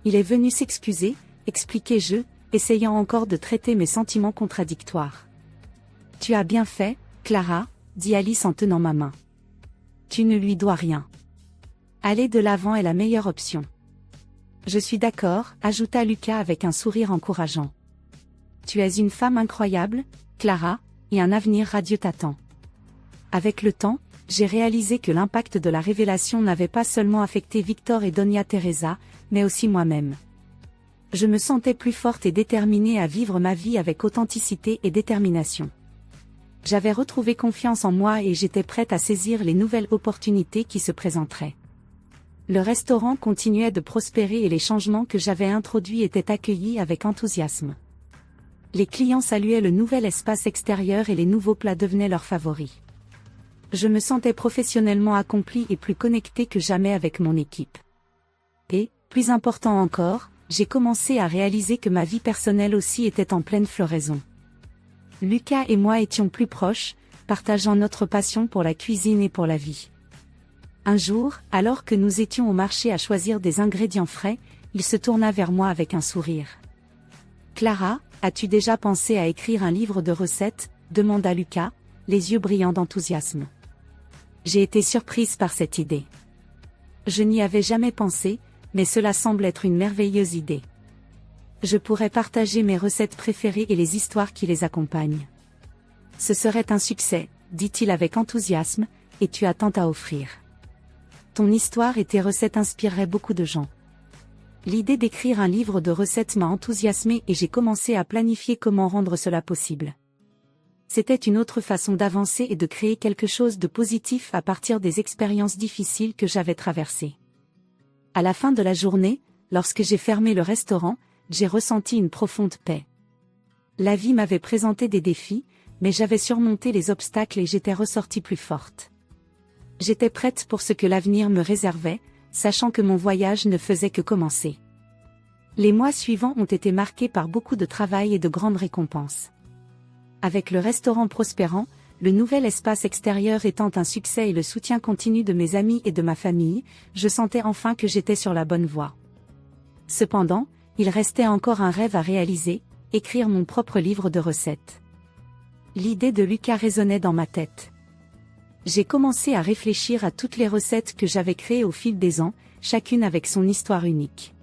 Il est venu s'excuser, expliquai-je, essayant encore de traiter mes sentiments contradictoires. « Tu as bien fait, Clara », dit Alice en tenant ma main. « Tu ne lui dois rien. Aller de l'avant est la meilleure option. » Je suis d'accord, ajouta Lucas avec un sourire encourageant. Tu es une femme incroyable, Clara, et un avenir radieux t'attend. Avec le temps, j'ai réalisé que l'impact de la révélation n'avait pas seulement affecté Victor et Doña Teresa, mais aussi moi-même. Je me sentais plus forte et déterminée à vivre ma vie avec authenticité et détermination. J'avais retrouvé confiance en moi et j'étais prête à saisir les nouvelles opportunités qui se présenteraient. Le restaurant continuait de prospérer et les changements que j'avais introduits étaient accueillis avec enthousiasme. Les clients saluaient le nouvel espace extérieur et les nouveaux plats devenaient leurs favoris. Je me sentais professionnellement accomplie et plus connectée que jamais avec mon équipe. Et, plus important encore, j'ai commencé à réaliser que ma vie personnelle aussi était en pleine floraison. Lucas et moi étions plus proches, partageant notre passion pour la cuisine et pour la vie. Un jour, alors que nous étions au marché à choisir des ingrédients frais, il se tourna vers moi avec un sourire. « Clara, as-tu déjà pensé à écrire un livre de recettes ?» demanda Lucas, les yeux brillants d'enthousiasme. J'ai été surprise par cette idée. Je n'y avais jamais pensé, mais cela semble être une merveilleuse idée. Je pourrais partager mes recettes préférées et les histoires qui les accompagnent. Ce serait un succès, dit-il avec enthousiasme, et tu as tant à offrir. Ton histoire et tes recettes inspireraient beaucoup de gens. L'idée d'écrire un livre de recettes m'a enthousiasmée et j'ai commencé à planifier comment rendre cela possible. C'était une autre façon d'avancer et de créer quelque chose de positif à partir des expériences difficiles que j'avais traversées. À la fin de la journée, lorsque j'ai fermé le restaurant, j'ai ressenti une profonde paix. La vie m'avait présenté des défis, mais j'avais surmonté les obstacles et j'étais ressortie plus forte. J'étais prête pour ce que l'avenir me réservait, sachant que mon voyage ne faisait que commencer. Les mois suivants ont été marqués par beaucoup de travail et de grandes récompenses. Avec le restaurant prospérant, le nouvel espace extérieur étant un succès et le soutien continu de mes amis et de ma famille, je sentais enfin que j'étais sur la bonne voie. Cependant, il restait encore un rêve à réaliser, écrire mon propre livre de recettes. L'idée de Lucas résonnait dans ma tête. J'ai commencé à réfléchir à toutes les recettes que j'avais créées au fil des ans, chacune avec son histoire unique.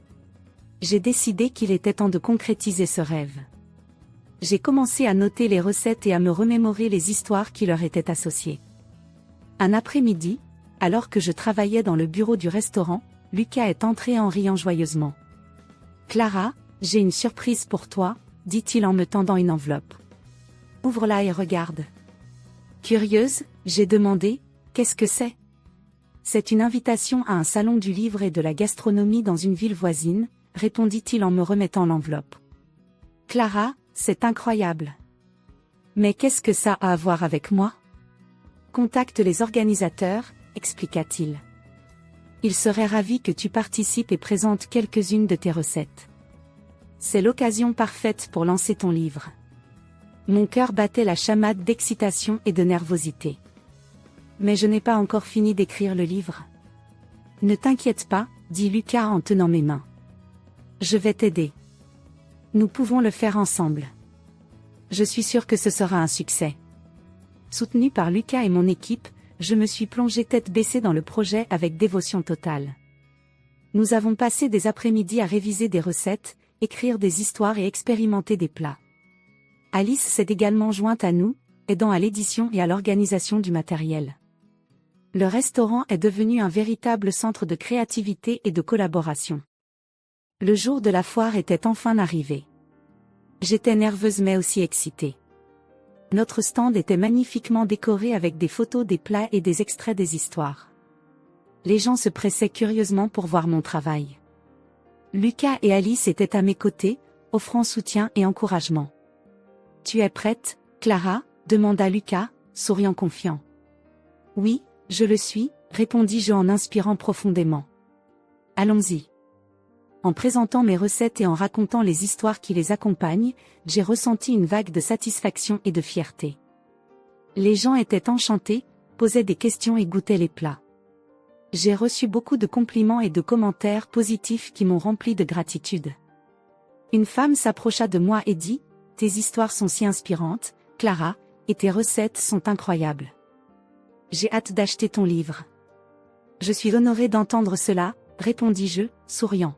J'ai décidé qu'il était temps de concrétiser ce rêve. J'ai commencé à noter les recettes et à me remémorer les histoires qui leur étaient associées. Un après-midi, alors que je travaillais dans le bureau du restaurant, Lucas est entré en riant joyeusement. « Clara, j'ai une surprise pour toi », dit-il en me tendant une enveloppe. « Ouvre-la et regarde. » Curieuse, j'ai demandé, « Qu'est-ce que c'est ?» C'est une invitation à un salon du livre et de la gastronomie dans une ville voisine, répondit-il en me remettant l'enveloppe. « Clara, c'est incroyable. Mais qu'est-ce que ça a à voir avec moi ? Contacte les organisateurs, expliqua-t-il. Ils seraient ravis que tu participes et présentes quelques-unes de tes recettes. C'est l'occasion parfaite pour lancer ton livre. Mon cœur battait la chamade d'excitation et de nervosité. Mais je n'ai pas encore fini d'écrire le livre. Ne t'inquiète pas, dit Lucas en tenant mes mains. Je vais t'aider. Nous pouvons le faire ensemble. Je suis sûre que ce sera un succès. Soutenu par Lucas et mon équipe, je me suis plongée tête baissée dans le projet avec dévotion totale. Nous avons passé des après-midi à réviser des recettes, écrire des histoires et expérimenter des plats. Alice s'est également jointe à nous, aidant à l'édition et à l'organisation du matériel. Le restaurant est devenu un véritable centre de créativité et de collaboration. Le jour de la foire était enfin arrivé. J'étais nerveuse mais aussi excitée. Notre stand était magnifiquement décoré avec des photos des plats et des extraits des histoires. Les gens se pressaient curieusement pour voir mon travail. Lucas et Alice étaient à mes côtés, offrant soutien et encouragement. « Tu es prête, Clara ?» demanda Lucas, souriant confiant. « Oui, je le suis », répondis-je en inspirant profondément. « Allons-y. » En présentant mes recettes et en racontant les histoires qui les accompagnent, j'ai ressenti une vague de satisfaction et de fierté. Les gens étaient enchantés, posaient des questions et goûtaient les plats. J'ai reçu beaucoup de compliments et de commentaires positifs qui m'ont rempli de gratitude. Une femme s'approcha de moi et dit « Tes histoires sont si inspirantes, Clara, et tes recettes sont incroyables. J'ai hâte d'acheter ton livre. » Je suis honorée d'entendre cela, répondis-je, souriant.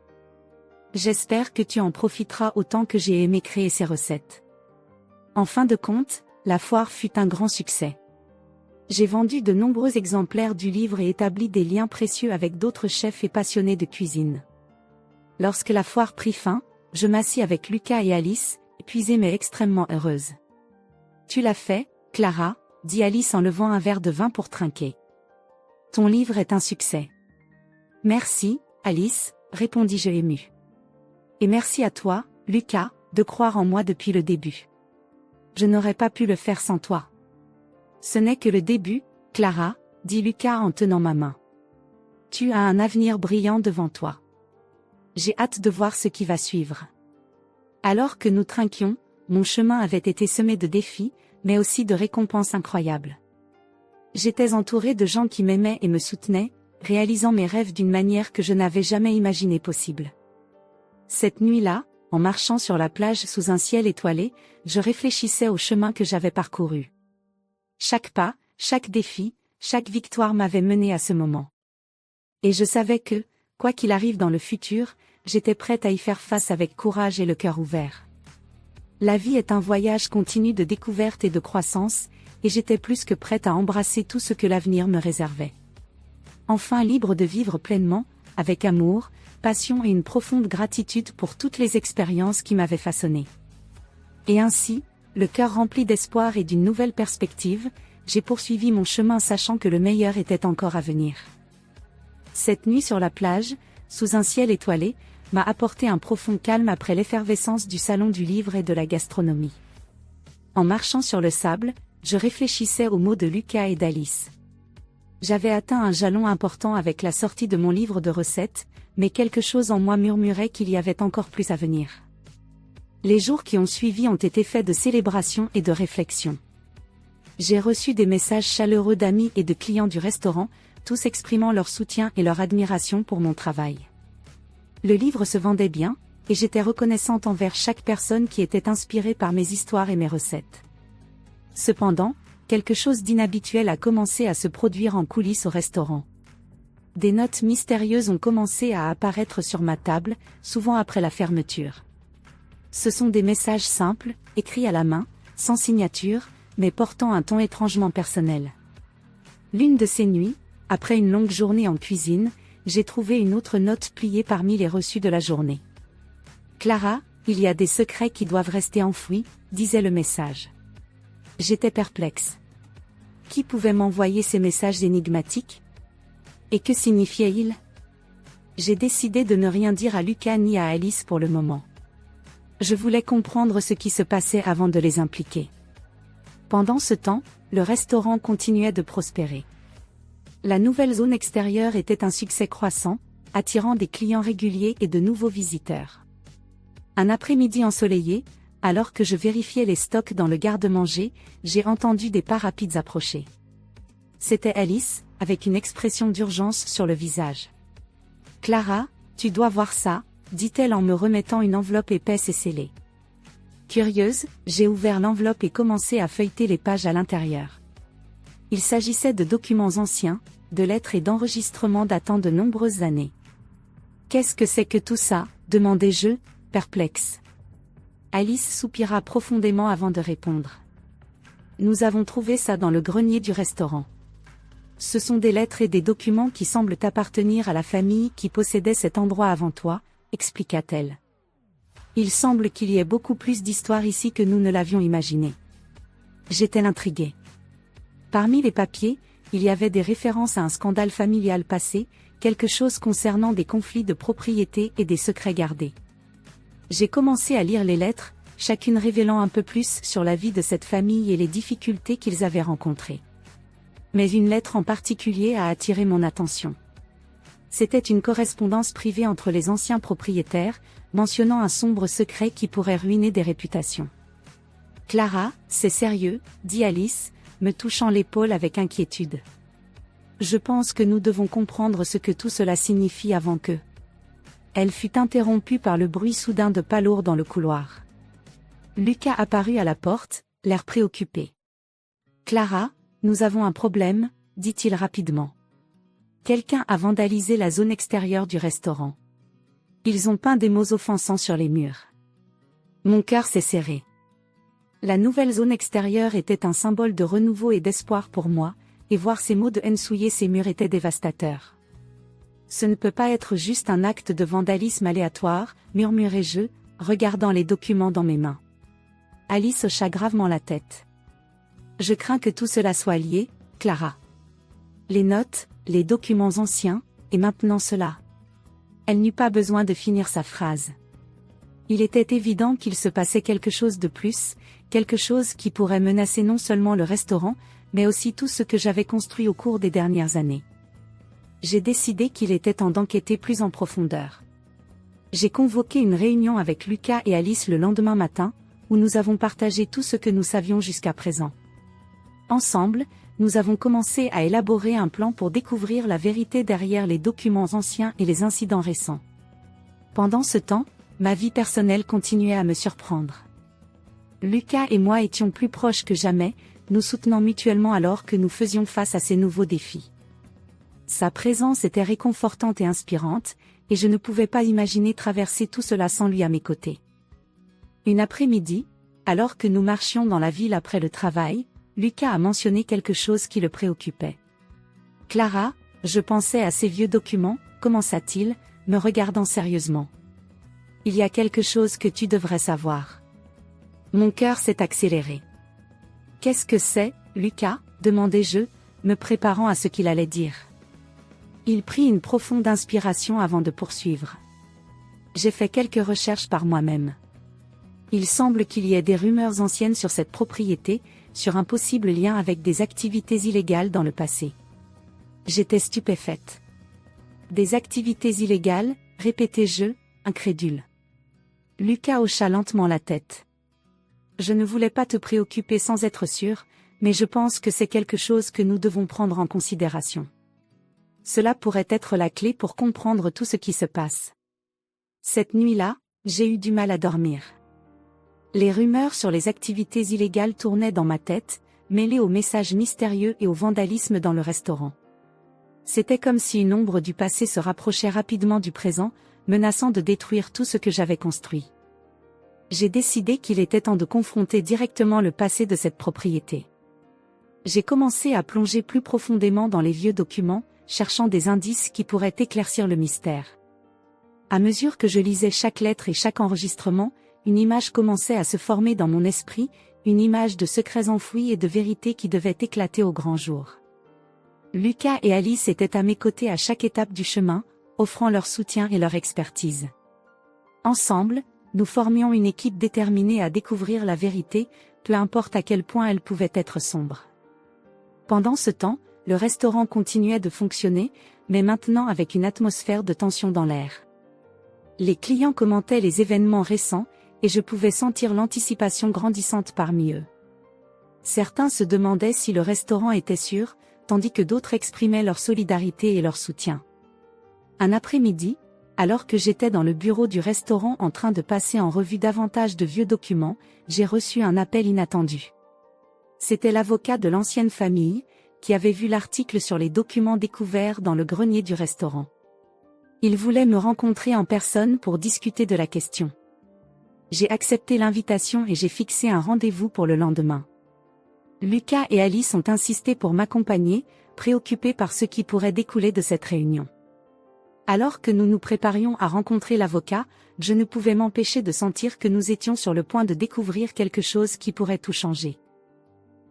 J'espère que tu en profiteras autant que j'ai aimé créer ces recettes. En fin de compte, la foire fut un grand succès. J'ai vendu de nombreux exemplaires du livre et établi des liens précieux avec d'autres chefs et passionnés de cuisine. Lorsque la foire prit fin, je m'assis avec Lucas et Alice, épuisée mais extrêmement heureuse. Tu l'as fait, Clara, dit Alice en levant un verre de vin pour trinquer. Ton livre est un succès. Merci, Alice, répondis-je émue. Et merci à toi, Lucas, de croire en moi depuis le début. Je n'aurais pas pu le faire sans toi. Ce n'est que le début, Clara, dit Lucas en tenant ma main. Tu as un avenir brillant devant toi. J'ai hâte de voir ce qui va suivre. Alors que nous trinquions, mon chemin avait été semé de défis, mais aussi de récompenses incroyables. J'étais entourée de gens qui m'aimaient et me soutenaient, réalisant mes rêves d'une manière que je n'avais jamais imaginée possible. Cette nuit-là, en marchant sur la plage sous un ciel étoilé, je réfléchissais au chemin que j'avais parcouru. Chaque pas, chaque défi, chaque victoire m'avait mené à ce moment. Et je savais que, quoi qu'il arrive dans le futur, j'étais prête à y faire face avec courage et le cœur ouvert. La vie est un voyage continu de découverte et de croissance, et j'étais plus que prête à embrasser tout ce que l'avenir me réservait. Enfin libre de vivre pleinement, avec amour, passion et une profonde gratitude pour toutes les expériences qui m'avaient façonné. Et ainsi, le cœur rempli d'espoir et d'une nouvelle perspective, j'ai poursuivi mon chemin sachant que le meilleur était encore à venir. Cette nuit sur la plage, sous un ciel étoilé, m'a apporté un profond calme après l'effervescence du salon du livre et de la gastronomie. En marchant sur le sable, je réfléchissais aux mots de Lucas et d'Alice. J'avais atteint un jalon important avec la sortie de mon livre de recettes, mais quelque chose en moi murmurait qu'il y avait encore plus à venir. Les jours qui ont suivi ont été faits de célébrations et de réflexions. J'ai reçu des messages chaleureux d'amis et de clients du restaurant, tous exprimant leur soutien et leur admiration pour mon travail. Le livre se vendait bien, et j'étais reconnaissante envers chaque personne qui était inspirée par mes histoires et mes recettes. Cependant, quelque chose d'inhabituel a commencé à se produire en coulisses au restaurant. Des notes mystérieuses ont commencé à apparaître sur ma table, souvent après la fermeture. Ce sont des messages simples, écrits à la main, sans signature, mais portant un ton étrangement personnel. L'une de ces nuits, après une longue journée en cuisine, j'ai trouvé une autre note pliée parmi les reçus de la journée. Clara, il y a des secrets qui doivent rester enfouis, disait le message. J'étais perplexe. Qui pouvait m'envoyer ces messages énigmatiques? Et que signifiaient-ils? J'ai décidé de ne rien dire à Lucas ni à Alice pour le moment. Je voulais comprendre ce qui se passait avant de les impliquer. Pendant ce temps, le restaurant continuait de prospérer. La nouvelle zone extérieure était un succès croissant, attirant des clients réguliers et de nouveaux visiteurs. Un après-midi ensoleillé, alors que je vérifiais les stocks dans le garde-manger, j'ai entendu des pas rapides approcher. C'était Alice, avec une expression d'urgence sur le visage. « Clara, tu dois voir ça », dit-elle en me remettant une enveloppe épaisse et scellée. Curieuse, j'ai ouvert l'enveloppe et commencé à feuilleter les pages à l'intérieur. Il s'agissait de documents anciens, de lettres et d'enregistrements datant de nombreuses années. « Qu'est-ce que c'est que tout ça ?» demandai-je, perplexe. Alice soupira profondément avant de répondre. « Nous avons trouvé ça dans le grenier du restaurant. Ce sont des lettres et des documents qui semblent appartenir à la famille qui possédait cet endroit avant toi, expliqua-t-elle. Il semble qu'il y ait beaucoup plus d'histoire ici que nous ne l'avions imaginé. » J'étais intriguée. Parmi les papiers, il y avait des références à un scandale familial passé, quelque chose concernant des conflits de propriété et des secrets gardés. J'ai commencé à lire les lettres, chacune révélant un peu plus sur la vie de cette famille et les difficultés qu'ils avaient rencontrées. Mais une lettre en particulier a attiré mon attention. C'était une correspondance privée entre les anciens propriétaires, mentionnant un sombre secret qui pourrait ruiner des réputations. « Clara, c'est sérieux ?» dit Alice, me touchant l'épaule avec inquiétude. « Je pense que nous devons comprendre ce que tout cela signifie avant que... » Elle fut interrompue par le bruit soudain de pas lourds dans le couloir. Lucas apparut à la porte, l'air préoccupé. « Clara, nous avons un problème, » dit-il rapidement. Quelqu'un a vandalisé la zone extérieure du restaurant. Ils ont peint des mots offensants sur les murs. Mon cœur s'est serré. La nouvelle zone extérieure était un symbole de renouveau et d'espoir pour moi, et voir ces mots de haine souiller ces murs était dévastateur. Ce ne peut pas être juste un acte de vandalisme aléatoire, murmurai-je, regardant les documents dans mes mains. Alice hocha gravement la tête. Je crains que tout cela soit lié, Clara. Les notes, les documents anciens, et maintenant cela. Elle n'eut pas besoin de finir sa phrase. Il était évident qu'il se passait quelque chose de plus, quelque chose qui pourrait menacer non seulement le restaurant, mais aussi tout ce que j'avais construit au cours des dernières années. J'ai décidé qu'il était temps d'enquêter plus en profondeur. J'ai convoqué une réunion avec Lucas et Alice le lendemain matin, où nous avons partagé tout ce que nous savions jusqu'à présent. Ensemble, nous avons commencé à élaborer un plan pour découvrir la vérité derrière les documents anciens et les incidents récents. Pendant ce temps, ma vie personnelle continuait à me surprendre. Lucas et moi étions plus proches que jamais, nous soutenant mutuellement alors que nous faisions face à ces nouveaux défis. Sa présence était réconfortante et inspirante, et je ne pouvais pas imaginer traverser tout cela sans lui à mes côtés. Une après-midi, alors que nous marchions dans la ville après le travail, Lucas a mentionné quelque chose qui le préoccupait. « Clara, je pensais à ces vieux documents, commença-t-il, me regardant sérieusement. Il y a quelque chose que tu devrais savoir. » Mon cœur s'est accéléré. « Qu'est-ce que c'est, Lucas ?» demandai-je, me préparant à ce qu'il allait dire. Il prit une profonde inspiration avant de poursuivre. « J'ai fait quelques recherches par moi-même. Il semble qu'il y ait des rumeurs anciennes sur cette propriété, sur un possible lien avec des activités illégales dans le passé. » J'étais stupéfaite. « Des activités illégales ?» répétai-je, incrédule. Lucas hocha lentement la tête. « Je ne voulais pas te préoccuper sans être sûr, mais je pense que c'est quelque chose que nous devons prendre en considération. Cela pourrait être la clé pour comprendre tout ce qui se passe. » Cette nuit-là, j'ai eu du mal à dormir. Les rumeurs sur les activités illégales tournaient dans ma tête, mêlées aux messages mystérieux et au vandalisme dans le restaurant. C'était comme si une ombre du passé se rapprochait rapidement du présent, menaçant de détruire tout ce que j'avais construit. J'ai décidé qu'il était temps de confronter directement le passé de cette propriété. J'ai commencé à plonger plus profondément dans les vieux documents, cherchant des indices qui pourraient éclaircir le mystère. À mesure que je lisais chaque lettre et chaque enregistrement, une image commençait à se former dans mon esprit, une image de secrets enfouis et de vérités qui devaient éclater au grand jour. Lucas et Alice étaient à mes côtés à chaque étape du chemin, offrant leur soutien et leur expertise. Ensemble, nous formions une équipe déterminée à découvrir la vérité, peu importe à quel point elle pouvait être sombre. Pendant ce temps, le restaurant continuait de fonctionner, mais maintenant avec une atmosphère de tension dans l'air. Les clients commentaient les événements récents, et je pouvais sentir l'anticipation grandissante parmi eux. Certains se demandaient si le restaurant était sûr, tandis que d'autres exprimaient leur solidarité et leur soutien. Un après-midi, alors que j'étais dans le bureau du restaurant en train de passer en revue davantage de vieux documents, j'ai reçu un appel inattendu. C'était l'avocat de l'ancienne famille, qui avait vu l'article sur les documents découverts dans le grenier du restaurant. Il voulait me rencontrer en personne pour discuter de la question. J'ai accepté l'invitation et j'ai fixé un rendez-vous pour le lendemain. Lucas et Alice ont insisté pour m'accompagner, préoccupés par ce qui pourrait découler de cette réunion. Alors que nous nous préparions à rencontrer l'avocat, je ne pouvais m'empêcher de sentir que nous étions sur le point de découvrir quelque chose qui pourrait tout changer.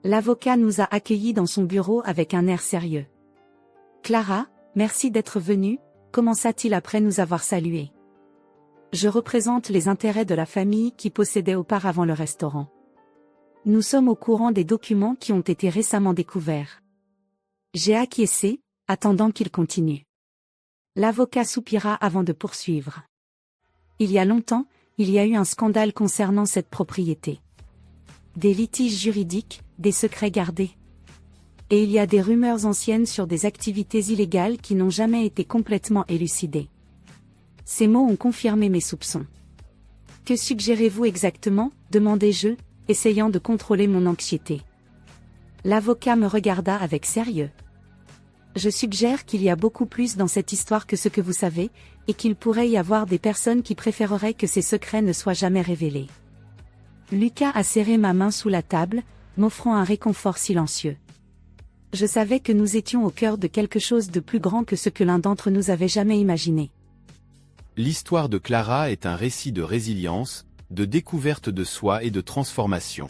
L'avocat nous a accueillis dans son bureau avec un air sérieux. « Clara, merci d'être venue », commença-t-il après nous avoir salués. « Je représente les intérêts de la famille qui possédait auparavant le restaurant. Nous sommes au courant des documents qui ont été récemment découverts. » J'ai acquiescé, attendant qu'il continue. L'avocat soupira avant de poursuivre. « Il y a longtemps, il y a eu un scandale concernant cette propriété. Des litiges juridiques, des secrets gardés. Et il y a des rumeurs anciennes sur des activités illégales qui n'ont jamais été complètement élucidées. Ces mots ont confirmé mes soupçons. « Que suggérez-vous exactement ?» demandai-je, essayant de contrôler mon anxiété. L'avocat me regarda avec sérieux. « Je suggère qu'il y a beaucoup plus dans cette histoire que ce que vous savez, et qu'il pourrait y avoir des personnes qui préféreraient que ces secrets ne soient jamais révélés. Lucas a serré ma main sous la table, m'offrant un réconfort silencieux. Je savais que nous étions au cœur de quelque chose de plus grand que ce que l'un d'entre nous avait jamais imaginé. L'histoire de Clara est un récit de résilience, de découverte de soi et de transformation.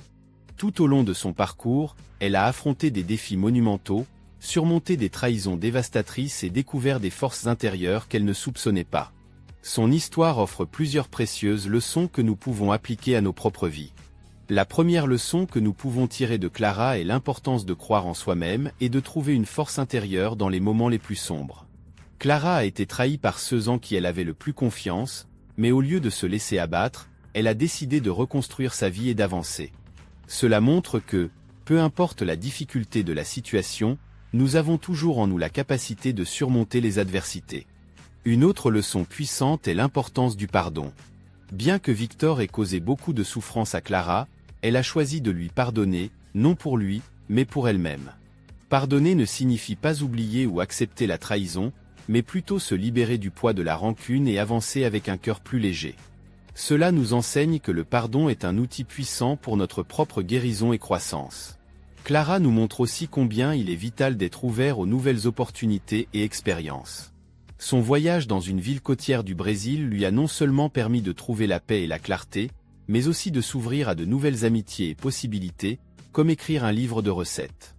Tout au long de son parcours, elle a affronté des défis monumentaux, surmonté des trahisons dévastatrices et découvert des forces intérieures qu'elle ne soupçonnait pas. Son histoire offre plusieurs précieuses leçons que nous pouvons appliquer à nos propres vies. La première leçon que nous pouvons tirer de Clara est l'importance de croire en soi-même et de trouver une force intérieure dans les moments les plus sombres. Clara a été trahie par ceux en qui elle avait le plus confiance, mais au lieu de se laisser abattre, elle a décidé de reconstruire sa vie et d'avancer. Cela montre que, peu importe la difficulté de la situation, nous avons toujours en nous la capacité de surmonter les adversités. Une autre leçon puissante est l'importance du pardon. Bien que Victor ait causé beaucoup de souffrance à Clara, elle a choisi de lui pardonner, non pour lui, mais pour elle-même. Pardonner ne signifie pas oublier ou accepter la trahison, mais plutôt se libérer du poids de la rancune et avancer avec un cœur plus léger. Cela nous enseigne que le pardon est un outil puissant pour notre propre guérison et croissance. Clara nous montre aussi combien il est vital d'être ouvert aux nouvelles opportunités et expériences. Son voyage dans une ville côtière du Brésil lui a non seulement permis de trouver la paix et la clarté, mais aussi de s'ouvrir à de nouvelles amitiés et possibilités, comme écrire un livre de recettes.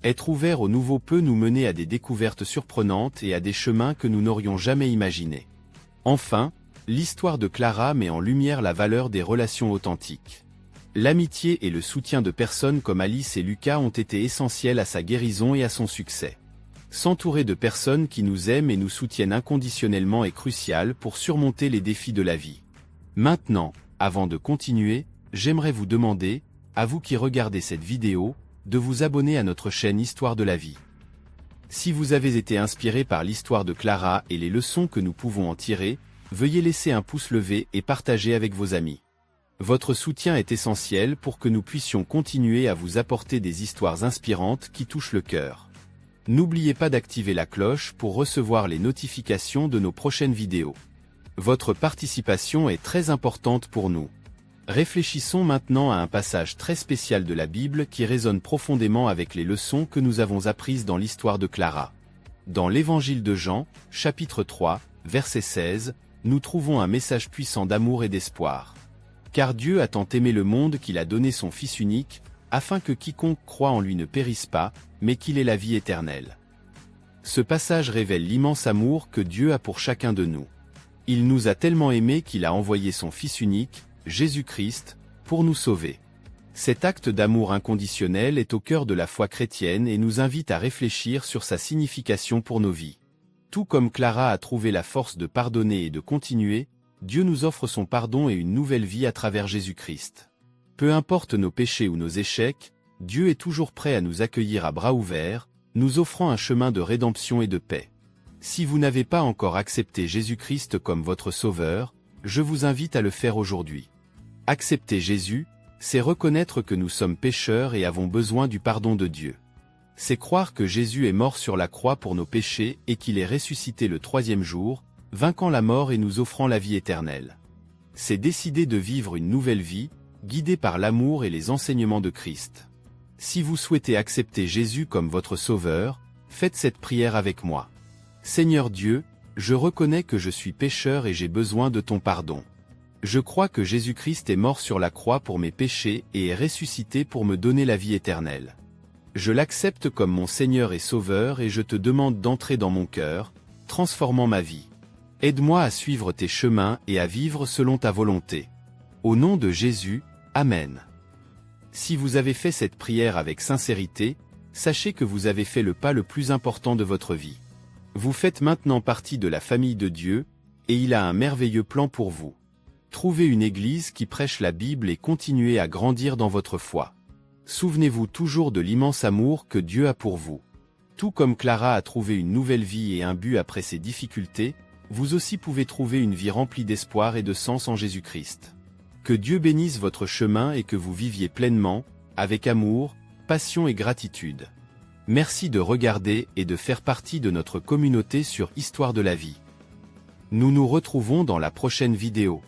Être ouvert au nouveau peut nous mener à des découvertes surprenantes et à des chemins que nous n'aurions jamais imaginés. Enfin, l'histoire de Clara met en lumière la valeur des relations authentiques. L'amitié et le soutien de personnes comme Alice et Lucas ont été essentiels à sa guérison et à son succès. S'entourer de personnes qui nous aiment et nous soutiennent inconditionnellement est crucial pour surmonter les défis de la vie. Maintenant, avant de continuer, j'aimerais vous demander, à vous qui regardez cette vidéo, de vous abonner à notre chaîne Histoire de la vie. Si vous avez été inspiré par l'histoire de Clara et les leçons que nous pouvons en tirer, veuillez laisser un pouce levé et partager avec vos amis. Votre soutien est essentiel pour que nous puissions continuer à vous apporter des histoires inspirantes qui touchent le cœur. N'oubliez pas d'activer la cloche pour recevoir les notifications de nos prochaines vidéos. Votre participation est très importante pour nous. Réfléchissons maintenant à un passage très spécial de la Bible qui résonne profondément avec les leçons que nous avons apprises dans l'histoire de Clara. Dans l'Évangile de Jean, chapitre 3, verset 16, nous trouvons un message puissant d'amour et d'espoir. Car Dieu a tant aimé le monde qu'il a donné son Fils unique, afin que quiconque croit en lui ne périsse pas, mais qu'il ait la vie éternelle. Ce passage révèle l'immense amour que Dieu a pour chacun de nous. Il nous a tellement aimés qu'il a envoyé son Fils unique, Jésus-Christ, pour nous sauver. Cet acte d'amour inconditionnel est au cœur de la foi chrétienne et nous invite à réfléchir sur sa signification pour nos vies. Tout comme Clara a trouvé la force de pardonner et de continuer, Dieu nous offre son pardon et une nouvelle vie à travers Jésus-Christ. Peu importe nos péchés ou nos échecs, Dieu est toujours prêt à nous accueillir à bras ouverts, nous offrant un chemin de rédemption et de paix. Si vous n'avez pas encore accepté Jésus-Christ comme votre Sauveur, je vous invite à le faire aujourd'hui. Accepter Jésus, c'est reconnaître que nous sommes pécheurs et avons besoin du pardon de Dieu. C'est croire que Jésus est mort sur la croix pour nos péchés et qu'il est ressuscité le troisième jour, vainquant la mort et nous offrant la vie éternelle. C'est décider de vivre une nouvelle vie, guidée par l'amour et les enseignements de Christ. Si vous souhaitez accepter Jésus comme votre Sauveur, faites cette prière avec moi. Seigneur Dieu, je reconnais que je suis pécheur et j'ai besoin de ton pardon. Je crois que Jésus-Christ est mort sur la croix pour mes péchés et est ressuscité pour me donner la vie éternelle. Je l'accepte comme mon Seigneur et Sauveur et je te demande d'entrer dans mon cœur, transformant ma vie. Aide-moi à suivre tes chemins et à vivre selon ta volonté. Au nom de Jésus, Amen. Si vous avez fait cette prière avec sincérité, sachez que vous avez fait le pas le plus important de votre vie. Vous faites maintenant partie de la famille de Dieu, et il a un merveilleux plan pour vous. Trouvez une église qui prêche la Bible et continuez à grandir dans votre foi. Souvenez-vous toujours de l'immense amour que Dieu a pour vous. Tout comme Clara a trouvé une nouvelle vie et un but après ses difficultés, vous aussi pouvez trouver une vie remplie d'espoir et de sens en Jésus-Christ. Que Dieu bénisse votre chemin et que vous viviez pleinement, avec amour, passion et gratitude. Merci de regarder et de faire partie de notre communauté sur Histoire de la vie. Nous nous retrouvons dans la prochaine vidéo.